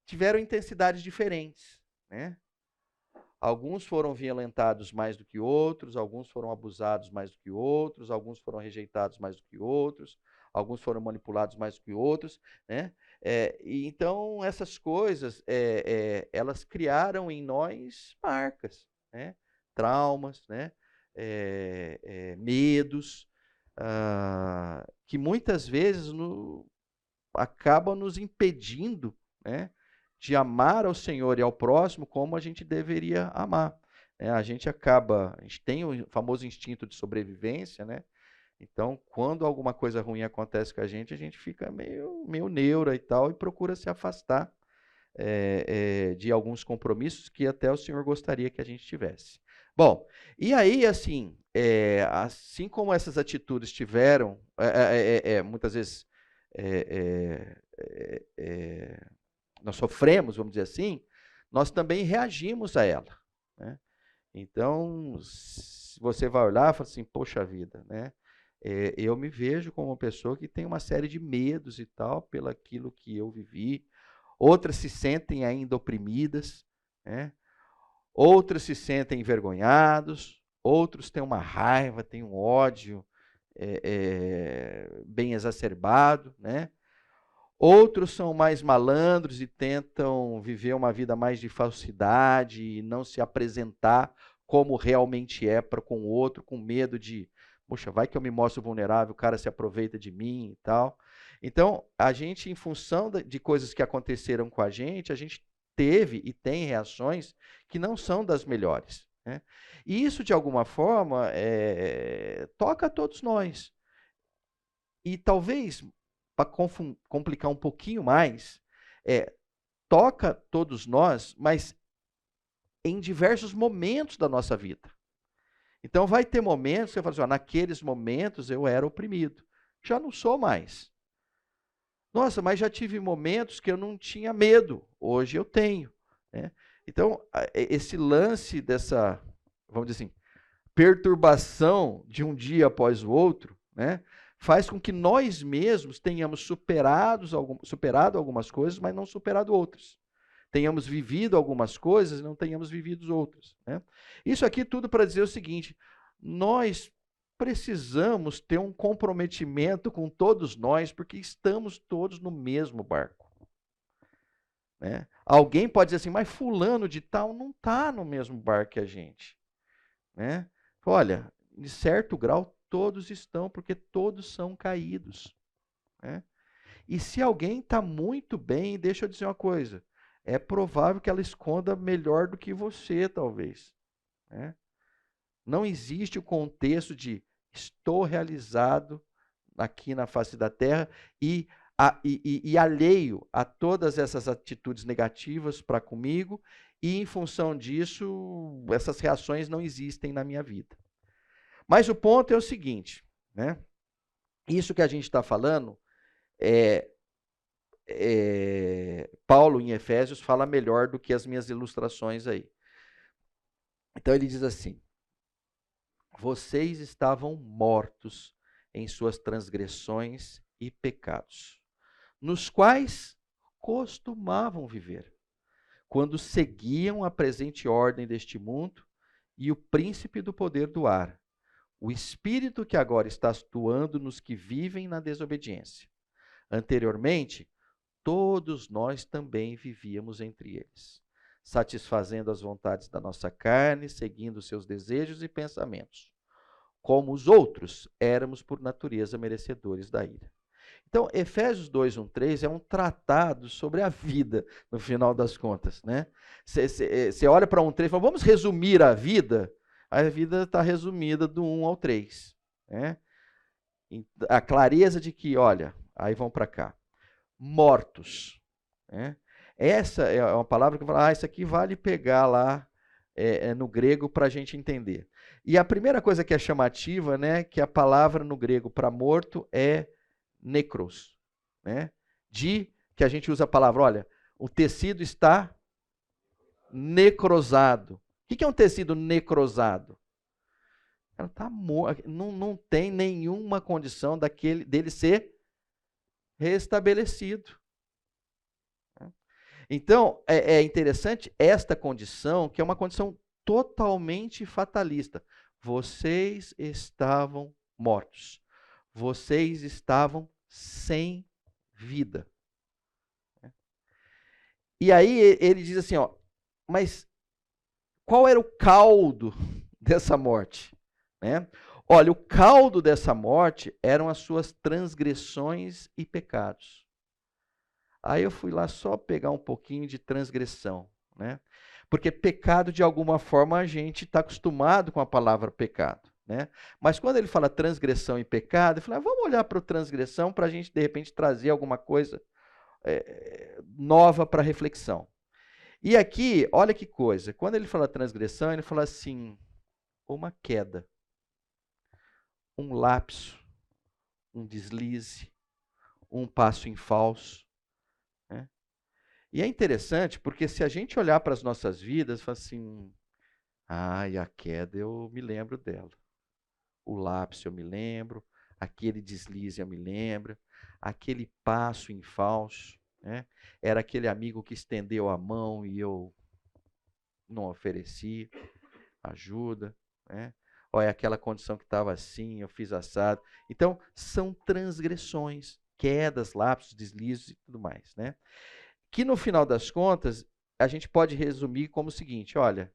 Tiveram intensidades diferentes. Né? Alguns foram violentados mais do que outros, alguns foram abusados mais do que outros, alguns foram rejeitados mais do que outros, alguns foram manipulados mais do que outros, né? E então essas coisas, elas criaram em nós marcas, né? Traumas, né? Medos, que muitas vezes acabam nos impedindo, né, de amar ao Senhor e ao próximo como a gente deveria amar. A gente tem o famoso instinto de sobrevivência, né? Então, quando alguma coisa ruim acontece com a gente fica meio neura e tal, e procura se afastar de alguns compromissos que até o Senhor gostaria que a gente tivesse. Bom, e aí, assim como essas atitudes tiveram, muitas vezes nós sofremos, vamos dizer assim, nós também reagimos a ela, né? Então, se você vai olhar e fala assim, poxa vida, né? Eu me vejo como uma pessoa que tem uma série de medos e tal, pelo aquilo que eu vivi. Outras se sentem ainda oprimidas, né? Outros se sentem envergonhados, outros têm uma raiva, têm um ódio bem exacerbado, né? Outros são mais malandros e tentam viver uma vida mais de falsidade e não se apresentar como realmente é para com o outro, com medo de, poxa, vai que eu me mostro vulnerável, o cara se aproveita de mim e tal. Então, a gente, em função de coisas que aconteceram com a gente teve e tem reações que não são das melhores, né? E isso, de alguma forma, toca a todos nós. E talvez, para complicar um pouquinho mais, toca todos nós, mas em diversos momentos da nossa vida. Então vai ter momentos que você fala assim, naqueles momentos eu era oprimido. Já não sou mais. Nossa, mas já tive momentos que eu não tinha medo. Hoje eu tenho, né? Então, esse lance dessa, vamos dizer assim, perturbação de um dia após o outro, né, faz com que nós mesmos tenhamos superado algumas coisas, mas não superado outras. Tenhamos vivido algumas coisas e não tenhamos vivido outras, né? Isso aqui tudo para dizer o seguinte, nós precisamos ter um comprometimento com todos nós, porque estamos todos no mesmo barco, né? Alguém pode dizer assim, mas fulano de tal não está no mesmo barco que a gente, né? Olha, de certo grau, todos estão, porque todos são caídos, né? E se alguém está muito bem, deixa eu dizer uma coisa, é provável que ela esconda melhor do que você, talvez, né? Não existe o contexto de estou realizado aqui na face da terra e alheio a todas essas atitudes negativas para comigo, e em função disso, essas reações não existem na minha vida. Mas o ponto é o seguinte, né? Isso que a gente está falando, Paulo em Efésios fala melhor do que as minhas ilustrações aí. Então ele diz assim, vocês estavam mortos em suas transgressões e pecados, nos quais costumavam viver, quando seguiam a presente ordem deste mundo e o príncipe do poder do ar, o espírito que agora está atuando nos que vivem na desobediência. Anteriormente, todos nós também vivíamos entre eles, satisfazendo as vontades da nossa carne, seguindo seus desejos e pensamentos. Como os outros, éramos por natureza merecedores da ira. Então, Efésios 2, 1, 3 é um tratado sobre a vida, no final das contas, né? Você olha para 1, 3 e fala, vamos resumir a vida está resumida do 1 ao 3, né? A clareza de que, olha, aí vão para cá, mortos, né? Essa é uma palavra que fala, isso aqui vale pegar lá no grego para a gente entender. E a primeira coisa que é chamativa, né, que a palavra no grego para morto é necros, né? Que a gente usa a palavra, olha, o tecido está necrosado. O que é um tecido necrosado? Ela está morto, não tem nenhuma condição dele ser restabelecido. Então, é interessante esta condição, que é uma condição totalmente fatalista. Vocês estavam mortos. Vocês estavam sem vida. E aí ele diz assim, mas qual era o caldo dessa morte, né? Olha, o caldo dessa morte eram as suas transgressões e pecados. Aí eu fui lá só pegar um pouquinho de transgressão, né? Porque pecado, de alguma forma, a gente está acostumado com a palavra pecado, né? Mas quando ele fala transgressão e pecado, eu falei, vamos olhar para a transgressão para a gente, de repente, trazer alguma coisa nova para reflexão. E aqui, olha que coisa, quando ele fala transgressão, ele fala assim, uma queda, um lapso, um deslize, um passo em falso, né? E é interessante porque se a gente olhar para as nossas vidas, fala assim, ai, a queda eu me lembro dela. O lápis eu me lembro, aquele deslize eu me lembro, aquele passo em falso, né? Era aquele amigo que estendeu a mão e eu não ofereci ajuda, né? Ou é aquela condição que estava assim, eu fiz assado. Então, são transgressões, quedas, lapsos, deslizes e tudo mais, né? Que no final das contas, a gente pode resumir como o seguinte, olha,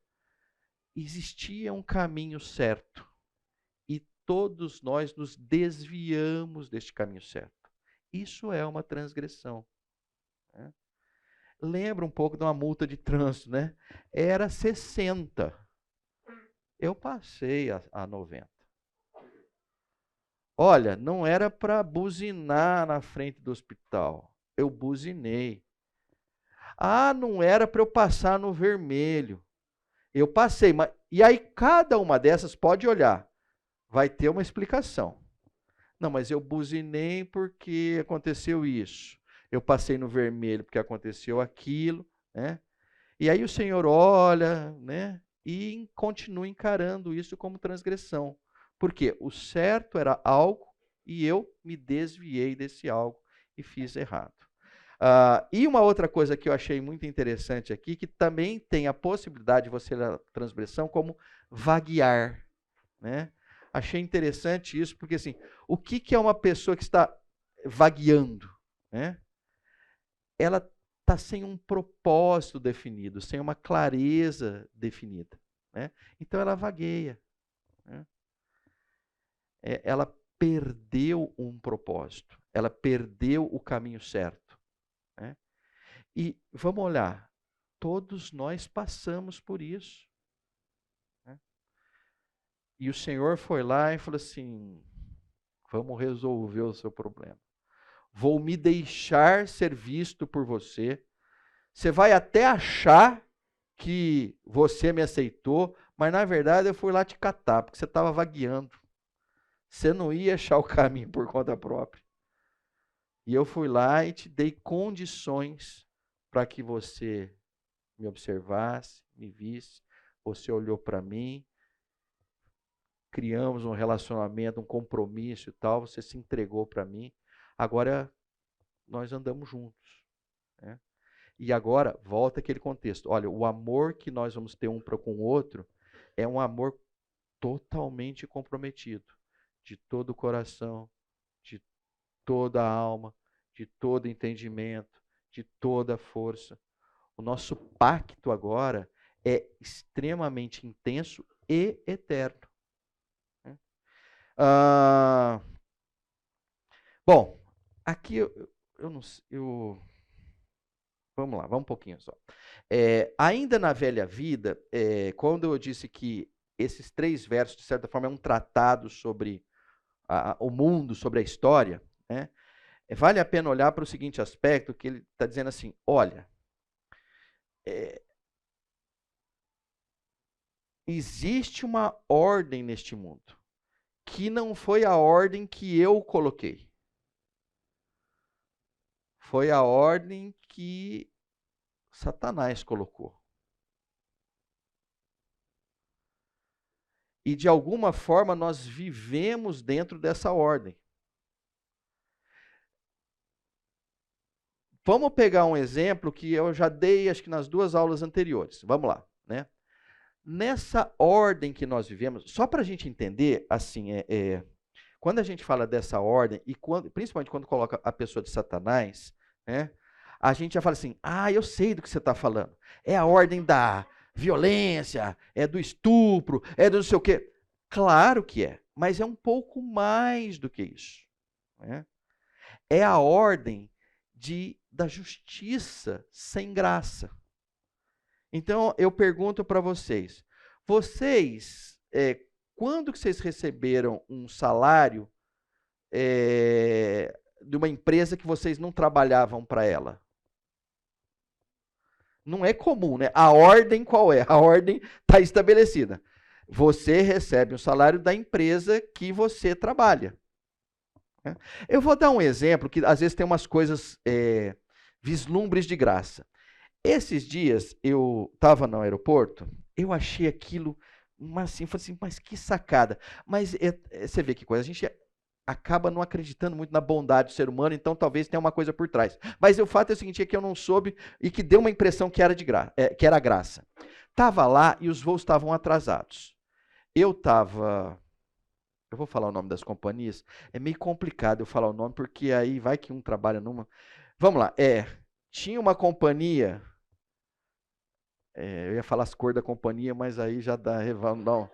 existia um caminho certo e todos nós nos desviamos deste caminho certo. Isso é uma transgressão, né? Lembra um pouco de uma multa de trânsito, né? Era 60. Eu passei a 90. Olha, não era para buzinar na frente do hospital. Eu buzinei. Ah, não era para eu passar no vermelho. Eu passei. E aí, cada uma dessas, pode olhar, vai ter uma explicação. Não, mas eu buzinei porque aconteceu isso. Eu passei no vermelho porque aconteceu aquilo, né? E aí o Senhor olha, né? E continua encarando isso como transgressão. Porque o certo era algo e eu me desviei desse algo e fiz errado. E uma outra coisa que eu achei muito interessante aqui, que também tem a possibilidade de você ler a transgressão como vaguear, né? Achei interessante isso, porque assim, o que é uma pessoa que está vagueando, né? Ela está sem um propósito definido, sem uma clareza definida, né? Então ela vagueia, né? Ela perdeu um propósito, ela perdeu o caminho certo, né? E vamos olhar, todos nós passamos por isso, né? E o Senhor foi lá e falou assim, vamos resolver o seu problema. Vou me deixar ser visto por você. Você vai até achar que você me aceitou, mas na verdade eu fui lá te catar, porque você estava vagueando. Você não ia achar o caminho por conta própria. E eu fui lá e te dei condições para que você me observasse, me visse. Você olhou para mim, criamos um relacionamento, um compromisso e tal, você se entregou para mim. Agora nós andamos juntos, né? E agora, volta aquele contexto. Olha, o amor que nós vamos ter um para com o outro é um amor totalmente comprometido. De todo o coração, de toda a alma, de todo entendimento, de toda a força. O nosso pacto agora é extremamente intenso e eterno. Bom, aqui eu não sei, vamos lá, vamos um pouquinho só. Ainda na velha vida, quando eu disse que esses 3 versos, de certa forma, é um tratado sobre o mundo, sobre a história, né? Vale a pena olhar para o seguinte aspecto, que ele está dizendo assim, olha, existe uma ordem neste mundo, que não foi a ordem que eu coloquei. Foi a ordem que Satanás colocou. E de alguma forma nós vivemos dentro dessa ordem. Vamos pegar um exemplo que eu já dei, acho que nas 2 aulas anteriores. Vamos lá, né? Nessa ordem que nós vivemos, só para a gente entender, assim, quando a gente fala dessa ordem, e principalmente quando coloca a pessoa de Satanás, né, a gente já fala assim, eu sei do que você está falando. É a ordem da violência, é do estupro, é do não sei o quê. Claro que é, mas é um pouco mais do que isso, né? É a ordem da justiça sem graça. Então, eu pergunto para vocês, quando que vocês receberam um salário de uma empresa que vocês não trabalhavam para ela? Não é comum, né? A ordem qual é? A ordem está estabelecida. Você recebe um salário da empresa que você trabalha, né? Eu vou dar um exemplo que às vezes tem umas coisas, vislumbres de graça. Esses dias eu estava no aeroporto, eu achei aquilo, mas assim, falei assim, mas que sacada. Mas você vê que coisa, a gente acaba não acreditando muito na bondade do ser humano, então talvez tenha uma coisa por trás. Mas o fato é o seguinte, é que eu não soube e que deu uma impressão que era que era graça. Tava lá e os voos estavam atrasados. Eu vou falar o nome das companhias, é meio complicado eu falar o nome, porque aí vai que um trabalha numa. Vamos lá, tinha uma companhia, eu ia falar as cores da companhia, mas aí já dá, não.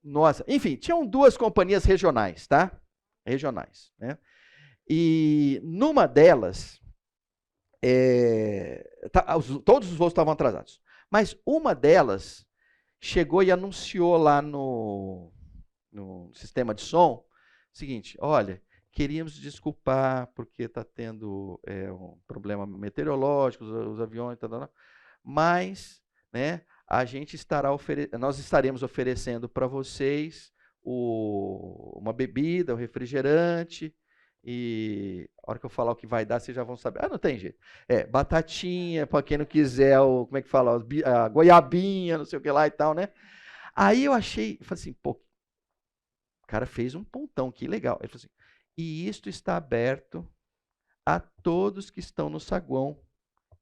Nossa, enfim, tinham duas companhias regionais, tá? Regionais, né? E numa delas, todos os voos estavam atrasados, mas uma delas chegou e anunciou lá no sistema de som o seguinte: olha, queríamos desculpar porque está tendo um problema meteorológico, os aviões, mas, né, nós estaremos oferecendo para vocês uma bebida, um refrigerante, e a hora que eu falar o que vai dar, vocês já vão saber. Ah, não tem jeito. Batatinha, para quem não quiser, como é que fala? A goiabinha, não sei o que lá e tal, né? Aí eu falei assim, pô, o cara fez um pontão, que legal. Ele falou assim, e isto está aberto a todos que estão no saguão,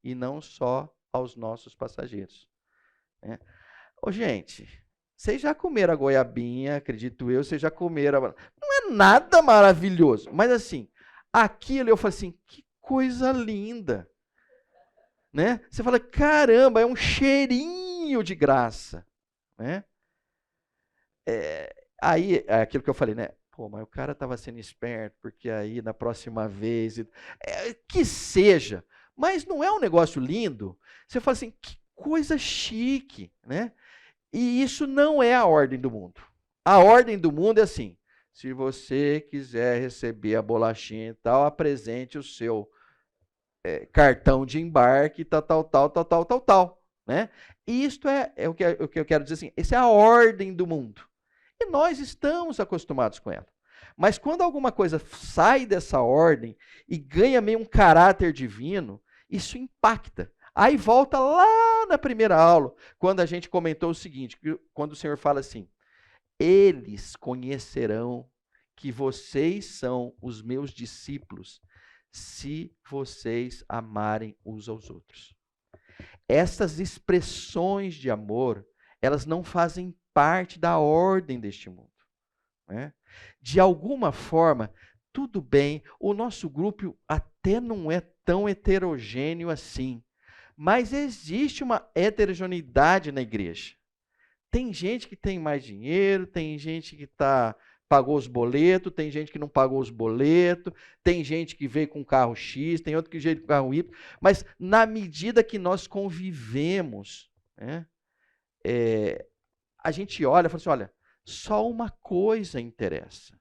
e não só aos nossos passageiros. Né? Ô, gente, vocês já comeram a goiabinha, acredito eu, vocês já comeram. Não é nada maravilhoso, mas assim, aquilo eu falei assim, que coisa linda. Né? Você fala, caramba, é um cheirinho de graça. Né? Aí, é aquilo que eu falei, né? Pô, mas o cara estava sendo esperto, porque aí na próxima vez. Que seja, mas não é um negócio lindo? Você fala assim, que coisa chique, né? E isso não é a ordem do mundo. A ordem do mundo é assim: se você quiser receber a bolachinha e tal, apresente o seu cartão de embarque, tal, né? E isto é o que eu quero dizer assim, essa é a ordem do mundo. E nós estamos acostumados com ela. Mas quando alguma coisa sai dessa ordem e ganha meio um caráter divino, isso impacta. Aí volta lá na primeira aula, quando a gente comentou o seguinte, quando o Senhor fala assim, eles conhecerão que vocês são os meus discípulos, se vocês amarem uns aos outros. Essas expressões de amor, elas não fazem parte da ordem deste mundo. Né? De alguma forma, tudo bem, o nosso grupo até não é tão heterogêneo assim, mas existe uma heterogeneidade na igreja. Tem gente que tem mais dinheiro, tem gente que pagou os boletos, tem gente que não pagou os boletos, tem gente que veio com carro X, tem outro que veio com carro Y, mas na medida que nós convivemos, né, a gente olha e fala assim, olha, só uma coisa interessa,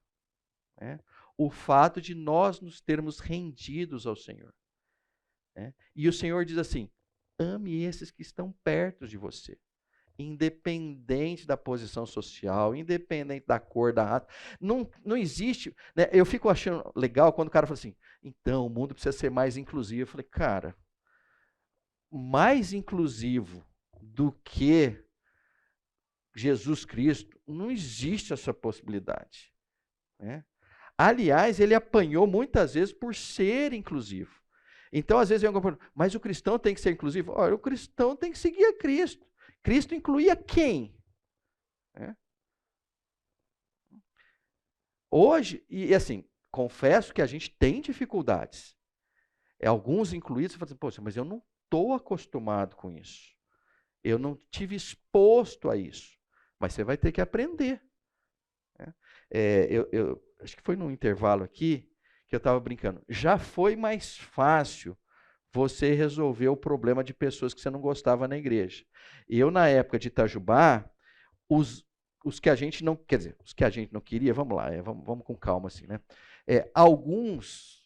né, o fato de nós nos termos rendidos ao Senhor. Né, e o Senhor diz assim, ame esses que estão perto de você. Independente da posição social, independente da cor, da raça. Não existe. Né? Eu fico achando legal quando o cara fala assim, então, o mundo precisa ser mais inclusivo. Eu falei, cara, mais inclusivo do que Jesus Cristo, não existe essa possibilidade. Né? Aliás, ele apanhou muitas vezes por ser inclusivo. Então, às vezes, mas o cristão tem que ser inclusivo? Olha, o cristão tem que seguir a Cristo. Cristo incluía quem? Hoje, e assim, confesso que a gente tem dificuldades. Alguns incluídos, você fala assim, poxa, mas eu não estou acostumado com isso. Eu não tive exposto a isso. Mas você vai ter que aprender. Né? Eu acho que foi num intervalo aqui que eu estava brincando. Já foi mais fácil você resolver o problema de pessoas que você não gostava na igreja. Eu, na época de Itajubá, os que a gente não, quer dizer, os que a gente não queria, vamos lá, vamos com calma assim, né? Alguns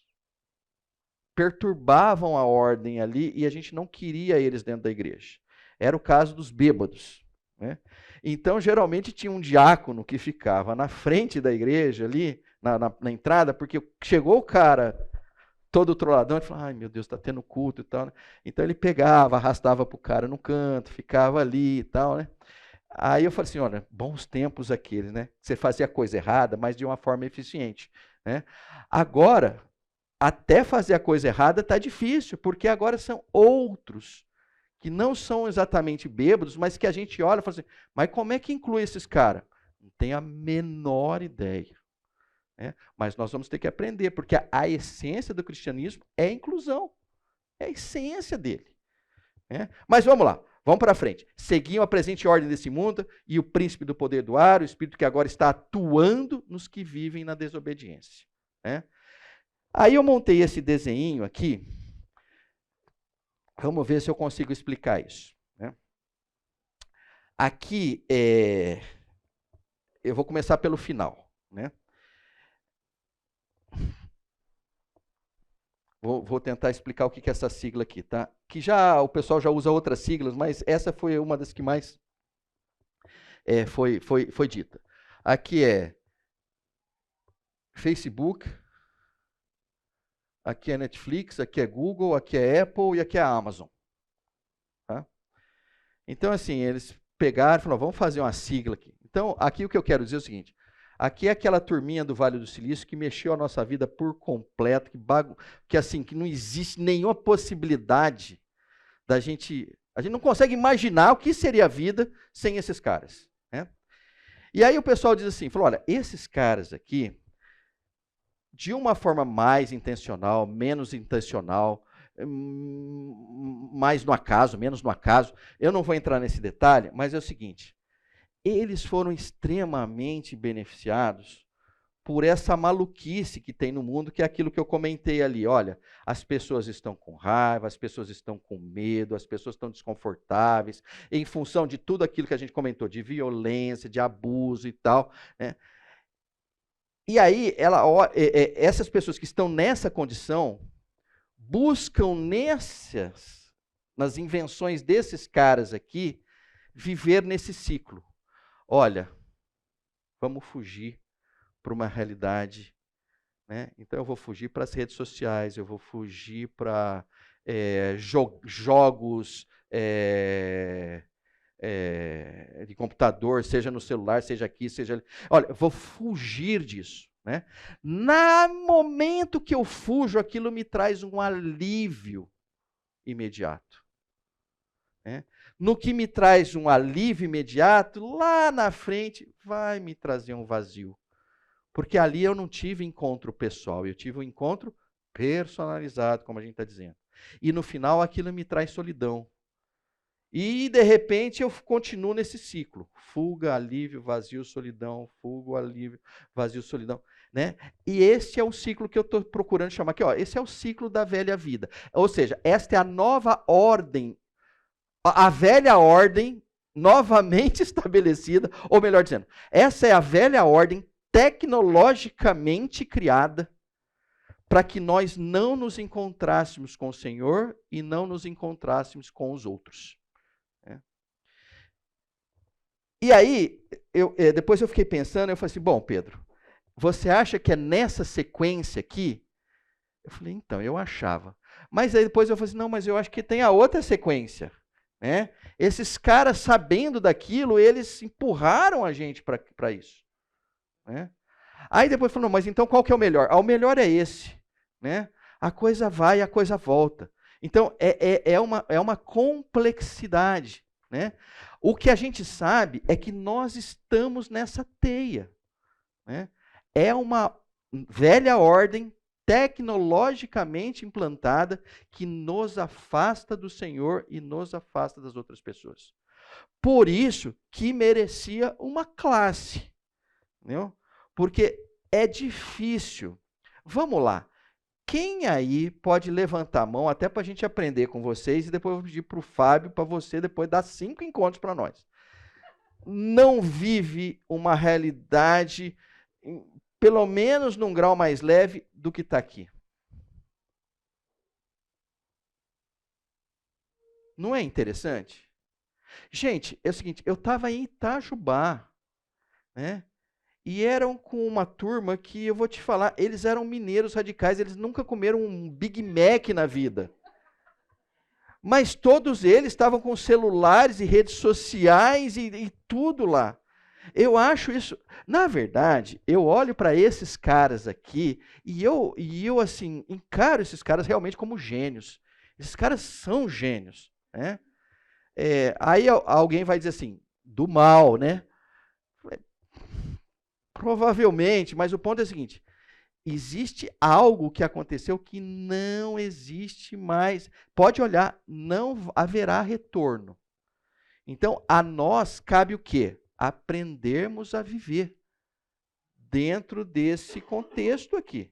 perturbavam a ordem ali e a gente não queria eles dentro da igreja. Era o caso dos bêbados. Né? Então, geralmente tinha um diácono que ficava na frente da igreja ali, na entrada, porque chegou o cara todo trolladão, ele falou, ai meu Deus, está tendo culto e tal, né? Então ele pegava, arrastava para o cara no canto, ficava ali e tal, né? Aí eu falei assim, olha, bons tempos aqueles, né? Você fazia a coisa errada, mas de uma forma eficiente, né? Agora, até fazer a coisa errada está difícil, porque agora são outros, que não são exatamente bêbados, mas que a gente olha e fala assim, mas como é que inclui esses caras? Não tenho a menor ideia. Né? Mas nós vamos ter que aprender, porque a essência do cristianismo é a inclusão. É a essência dele. Né? Mas vamos lá, vamos para frente. Seguiam a presente ordem desse mundo e o príncipe do poder do ar, o espírito que agora está atuando nos que vivem na desobediência. Né? Aí eu montei esse desenho aqui. Vamos ver se eu consigo explicar isso. Né? Aqui, eu vou começar pelo final. Né? Vou tentar explicar o que é essa sigla aqui, tá? Que já o pessoal já usa outras siglas, mas essa foi uma das que mais foi dita. Aqui é Facebook, aqui é Netflix, aqui é Google, aqui é Apple e aqui é a Amazon. Tá? Então, assim, eles pegaram e falaram, vamos fazer uma sigla aqui. Então, aqui o que eu quero dizer é o seguinte, aqui é aquela turminha do Vale do Silício que mexeu a nossa vida por completo, que assim, que não existe nenhuma possibilidade da gente... A gente não consegue imaginar o que seria a vida sem esses caras. Né? E aí o pessoal diz assim, falou, olha, esses caras aqui, de uma forma mais intencional, menos intencional, mais no acaso, menos no acaso, eu não vou entrar nesse detalhe, mas é o seguinte, eles foram extremamente beneficiados por essa maluquice que tem no mundo, que é aquilo que eu comentei ali. Olha, as pessoas estão com raiva, as pessoas estão com medo, as pessoas estão desconfortáveis, em função de tudo aquilo que a gente comentou, de violência, de abuso e tal. Né? E aí, essas pessoas que estão nessa condição, buscam nas invenções desses caras aqui, viver nesse ciclo. Olha, vamos fugir para uma realidade, né? Então eu vou fugir para as redes sociais, eu vou fugir para jogos de computador, seja no celular, seja aqui, seja ali. Olha, eu vou fugir disso. Né? No momento que eu fujo, aquilo me traz um alívio imediato. Né? No que me traz um alívio imediato, lá na frente vai me trazer um vazio. Porque ali eu não tive encontro pessoal, eu tive um encontro personalizado, como a gente está dizendo. E no final aquilo me traz solidão. E de repente eu continuo nesse ciclo. Fuga, alívio, vazio, solidão, fuga, alívio, vazio, solidão. Né? E esse é o ciclo que eu estou procurando chamar aqui. Ó, esse é o ciclo da velha vida. Ou seja, esta é a nova ordem, a velha ordem novamente estabelecida, ou melhor dizendo, essa é a velha ordem tecnologicamente criada para que nós não nos encontrássemos com o Senhor e não nos encontrássemos com os outros. E aí, depois eu fiquei pensando, eu falei assim, bom, Pedro, você acha que é nessa sequência aqui? Eu falei, então, eu achava. Mas aí depois eu falei assim, não, mas eu acho que tem a outra sequência. Né? Esses caras, sabendo daquilo, eles empurraram a gente para isso. Né? Aí depois falou, mas então qual que é o melhor? O melhor é esse. Né? A coisa vai e a coisa volta. Então, é uma complexidade. Né? O que a gente sabe é que nós estamos nessa teia. Né? É uma velha ordem tecnologicamente implantada que nos afasta do Senhor e nos afasta das outras pessoas. Por isso que merecia uma classe. Entendeu? Porque é difícil. Vamos lá. Quem aí pode levantar a mão, até para a gente aprender com vocês, e depois eu vou pedir para o Fábio, para você depois dar 5 encontros para nós. Não vive uma realidade, pelo menos num grau mais leve, do que está aqui. Não é interessante? Gente, é o seguinte, eu estava em Itajubá, né? e eram com uma turma que, eu vou te falar, eles eram mineiros radicais, eles nunca comeram um Big Mac na vida. Mas todos eles estavam com celulares e redes sociais e tudo lá. Eu acho isso. Na verdade, eu olho para esses caras aqui e eu assim, encaro esses caras realmente como gênios. Esses caras são gênios, né? Aí alguém vai dizer assim, do mal, né? Provavelmente, mas o ponto é o seguinte: existe algo que aconteceu que não existe mais. Pode olhar, não haverá retorno. Então, a nós cabe o quê? Aprendermos a viver dentro desse contexto aqui,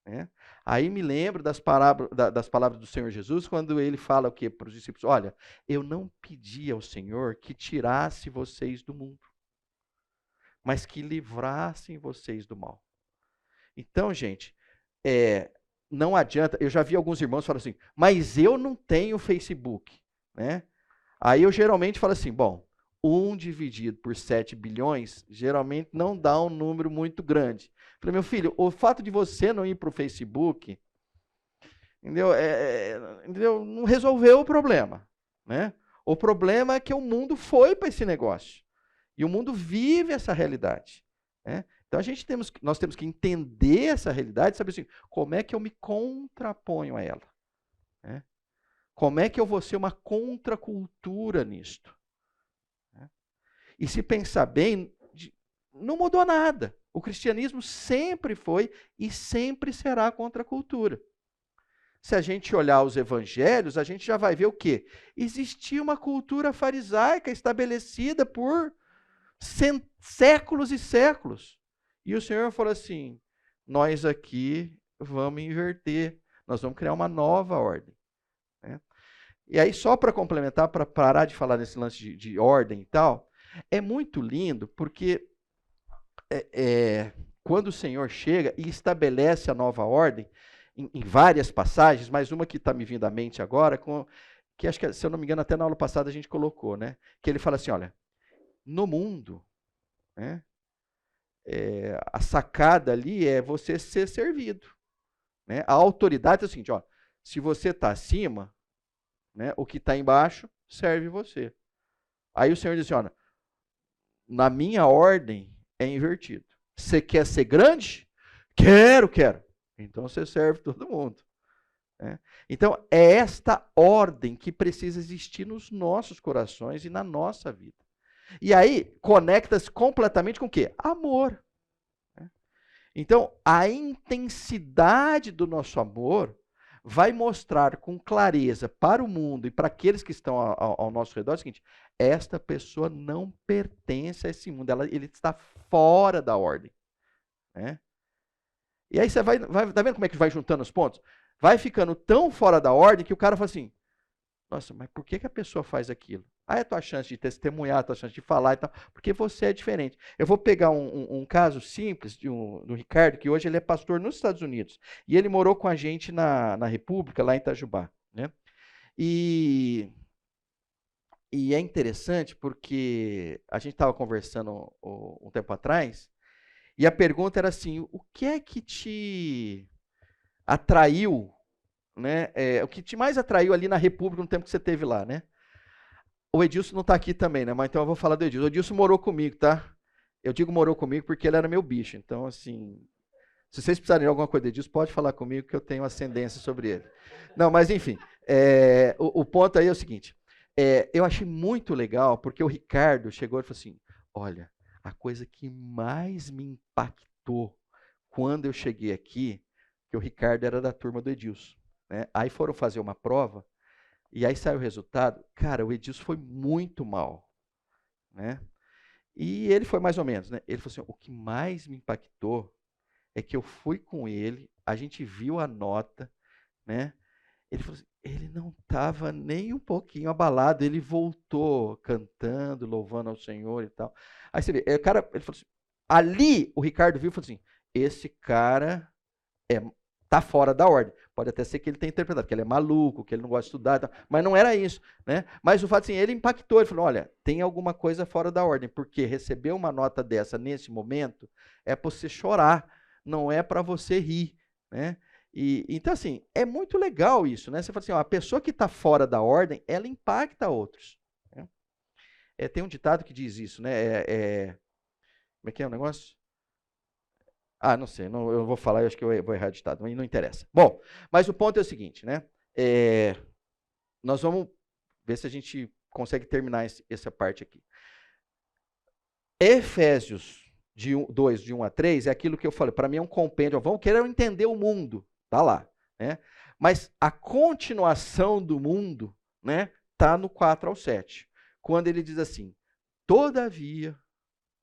né? Aí me lembro das palavras do Senhor Jesus, quando ele fala o quê para os discípulos? Olha, eu não pedi ao Senhor que tirasse vocês do mundo, mas que livrassem vocês do mal. Então, gente, não adianta. Eu já vi alguns irmãos falando assim, mas eu não tenho Facebook, né? Aí eu geralmente falo assim, bom, 1 dividido por 7 bilhões, geralmente não dá um número muito grande. Falei, meu filho, o fato de você não ir para o Facebook, entendeu? Entendeu? Não resolveu o problema, né? O problema é que o mundo foi para esse negócio. E o mundo vive essa realidade, né? Então nós temos que entender essa realidade e saber assim, como é que eu me contraponho a ela, né? Como é que eu vou ser uma contracultura nisto? E se pensar bem, não mudou nada. O cristianismo sempre foi e sempre será contracultura. Se a gente olhar os evangelhos, a gente já vai ver o quê? Existia uma cultura farisaica estabelecida por séculos e séculos. E o Senhor falou assim, nós aqui vamos inverter, nós vamos criar uma nova ordem, né? E aí, só para complementar, para parar de falar nesse lance de ordem e tal, é muito lindo, porque quando o Senhor chega e estabelece a nova ordem, em várias passagens, mas uma que está me vindo à mente agora, que acho que, se eu não me engano, até na aula passada a gente colocou, né? Que ele fala assim, olha, no mundo, né, a sacada ali é você ser servido, né? A autoridade é o seguinte, ó, se você está acima, né, o que está embaixo serve você. Aí o Senhor diz assim, olha, na minha ordem é invertido. Você quer ser grande? Quero. Então você serve todo mundo, né? Então é esta ordem que precisa existir nos nossos corações e na nossa vida. E aí conecta-se completamente com o quê? Amor, né? Então a intensidade do nosso amor vai mostrar com clareza para o mundo e para aqueles que estão ao nosso redor o seguinte, esta pessoa não pertence a esse mundo, ele está fora da ordem, né? E aí você tá vendo como é que vai juntando os pontos? Vai ficando tão fora da ordem que o cara fala assim, nossa, mas por que a pessoa faz aquilo? Ah, é a tua chance de testemunhar, a tua chance de falar e tal, porque você é diferente. Eu vou pegar um caso simples do Ricardo, que hoje ele é pastor nos Estados Unidos, e ele morou com a gente na República, lá em Itajubá, né? E é interessante porque a gente estava conversando um tempo atrás, e a pergunta era assim, o que é que te atraiu, né? O que te mais atraiu ali na República no tempo que você teve lá, né? O Edilson não está aqui também, né? Mas então eu vou falar do Edilson. O Edilson morou comigo, tá? Eu digo morou comigo porque ele era meu bicho. Então, assim, se vocês precisarem de alguma coisa do Edilson, pode falar comigo que eu tenho ascendência sobre ele. Não, mas enfim, o ponto aí é o seguinte. Eu achei muito legal porque o Ricardo chegou e falou assim, olha, a coisa que mais me impactou quando eu cheguei aqui, que o Ricardo era da turma do Edilson, né? Aí foram fazer uma prova, e aí saiu o resultado. Cara, o Edilson foi muito mal, né? E ele foi mais ou menos, né? Ele falou assim, o que mais me impactou é que eu fui com ele, a gente viu a nota, né? Ele falou assim, ele não estava nem um pouquinho abalado, ele voltou cantando, louvando ao Senhor e tal. Aí você vê, o cara, ele falou assim, ali o Ricardo viu e falou assim, esse cara tá fora da ordem. Pode até ser que ele tenha interpretado, que ele é maluco, que ele não gosta de estudar, mas não era isso, né? Mas o fato assim, ele impactou, ele falou, olha, tem alguma coisa fora da ordem, porque receber uma nota dessa nesse momento é para você chorar, não é para você rir, né? Então, assim, é muito legal isso, né? Você fala assim, ó, a pessoa que está fora da ordem, ela impacta outros. Né? Tem um ditado que diz isso, né? Como é que é o negócio? Ah, não sei, não, eu vou falar, eu acho que eu vou errar o ditado, mas não interessa. Bom, mas o ponto é o seguinte, né? Nós vamos ver se a gente consegue terminar essa parte aqui. Efésios 2, de 1 a 3, é aquilo que eu falei, para mim é um compêndio, vamos querer entender o mundo, tá lá, né? Mas a continuação do mundo, né, tá no 4 ao 7, quando ele diz assim, todavia,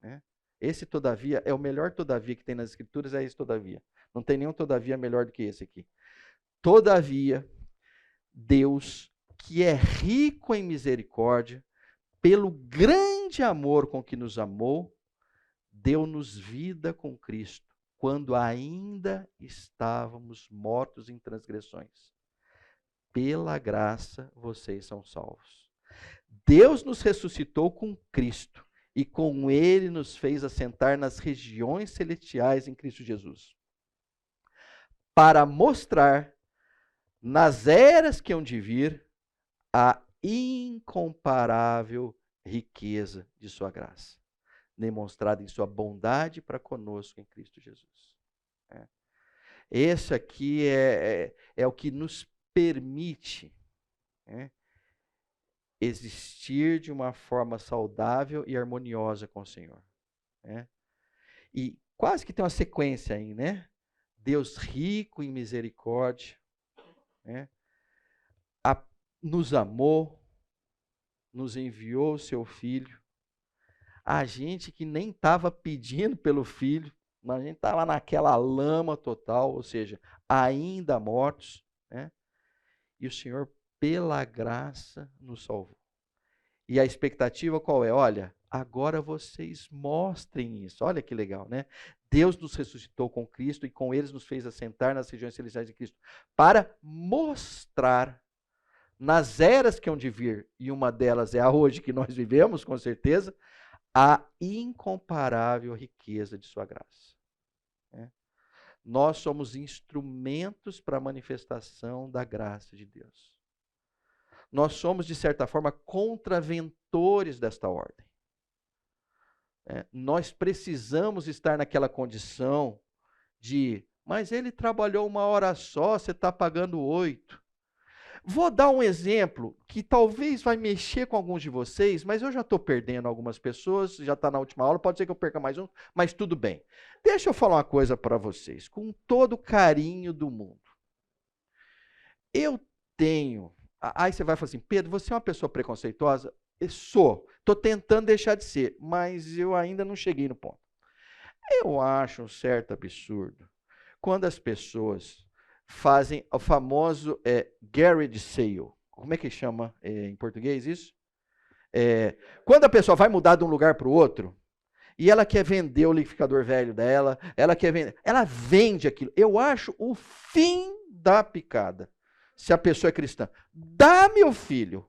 né, esse todavia é o melhor todavia que tem nas escrituras, é esse todavia, não tem nenhum todavia melhor do que esse aqui. Todavia, Deus, que é rico em misericórdia, pelo grande amor com que nos amou, deu-nos vida com Cristo, quando ainda estávamos mortos em transgressões. Pela graça vocês são salvos. Deus nos ressuscitou com Cristo e com Ele nos fez assentar nas regiões celestiais em Cristo Jesus, para mostrar nas eras que hão de vir a incomparável riqueza de sua graça, demonstrada em sua bondade para conosco em Cristo Jesus. Esse aqui é o que nos permite existir de uma forma saudável e harmoniosa com o Senhor. E quase que tem uma sequência aí, né? Deus rico em misericórdia, nos amou, nos enviou o seu Filho. A gente que nem estava pedindo pelo Filho, mas a gente estava naquela lama total, ou seja, ainda mortos, né? E o Senhor, pela graça, nos salvou. E a expectativa qual é? Olha, agora vocês mostrem isso. Olha que legal, né? Deus nos ressuscitou com Cristo e com eles nos fez assentar nas regiões celestiais de Cristo, para mostrar nas eras que hão de vir, e uma delas é a hoje que nós vivemos, com certeza, a incomparável riqueza de sua graça. Nós somos instrumentos para a manifestação da graça de Deus. Nós somos, de certa forma, contraventores desta ordem. Nós precisamos estar naquela condição de, mas ele trabalhou 1 hora só, você está pagando 8. Vou dar um exemplo que talvez vai mexer com alguns de vocês, mas eu já estou perdendo algumas pessoas, já está na última aula, pode ser que eu perca mais um, mas tudo bem. Deixa eu falar uma coisa para vocês, com todo o carinho do mundo. Eu tenho... Aí você vai falar assim, Pedro, você é uma pessoa preconceituosa? Eu sou. Estou tentando deixar de ser, mas eu ainda não cheguei no ponto. Eu acho um certo absurdo quando as pessoas fazem o famoso garage sale. Como é que chama em português isso? Quando a pessoa vai mudar de um lugar para o outro, e ela quer vender o liquidificador velho dela, ela vende aquilo. Eu acho o fim da picada. Se a pessoa é cristã, dá, meu filho,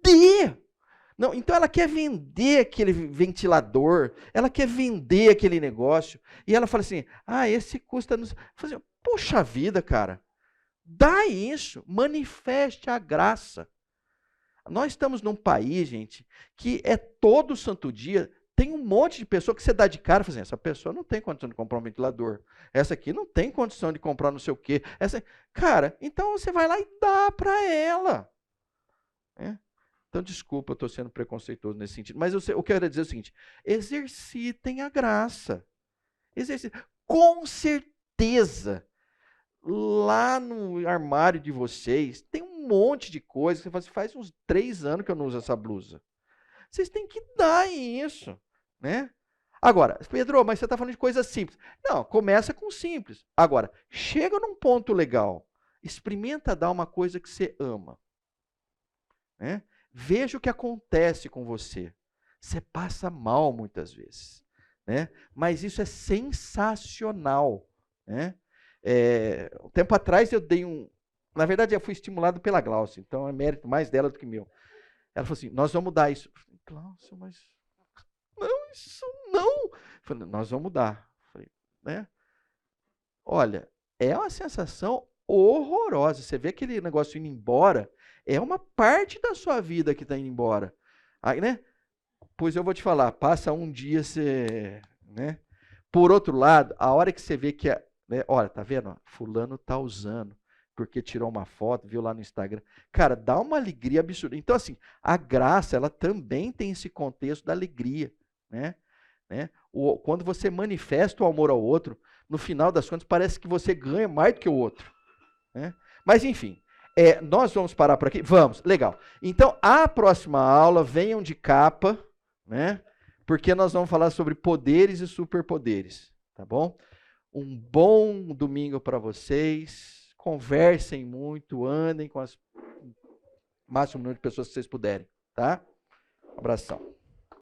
dê. Não, então ela quer vender aquele ventilador, ela quer vender aquele negócio, e ela fala assim, esse custa... Assim, poxa vida, cara, dá isso, manifeste a graça. Nós estamos num país, gente, que é todo santo dia, tem um monte de pessoa que você dá de cara, fala assim, essa pessoa não tem condição de comprar um ventilador, essa aqui não tem condição de comprar não sei o quê. Cara, então você vai lá e dá para ela. Então, desculpa, eu estou sendo preconceituoso nesse sentido, mas eu quero dizer o seguinte, exercitem a graça. Com certeza, lá no armário de vocês, tem um monte de coisa, você faz uns 3 anos que eu não uso essa blusa. Vocês têm que dar isso, né? Agora, Pedro, mas você está falando de coisas simples. Não, começa com simples. Agora, chega num ponto legal, experimenta dar uma coisa que você ama, né? Veja o que acontece com você. Você passa mal muitas vezes, né? Mas isso é sensacional, né? Um tempo atrás eu dei um... Na verdade, eu fui estimulado pela Glaucia, então é mérito mais dela do que meu. Ela falou assim, nós vamos mudar isso. Eu falei, Glaucia, mas... Não, isso não. Eu falei, nós vamos mudar. Eu falei, né? Olha, é uma sensação horrorosa. Você vê aquele negócio indo embora, é uma parte da sua vida que está indo embora. Aí, né? Pois eu vou te falar, passa um dia, você... Né? Por outro lado, a hora que você vê que... Né, olha, tá vendo? Fulano tá usando, porque tirou uma foto, viu lá no Instagram. Cara, dá uma alegria absurda. Então, assim, a graça, ela também tem esse contexto da alegria, né? Quando você manifesta o amor ao outro, no final das contas, parece que você ganha mais do que o outro, né? Mas, enfim, nós vamos parar por aqui? Vamos, legal. Então, a próxima aula, venham de capa, né? Porque nós vamos falar sobre poderes e superpoderes, tá bom? Um bom domingo para vocês. Conversem muito, andem com o máximo número de pessoas que vocês puderem, tá? Um abração.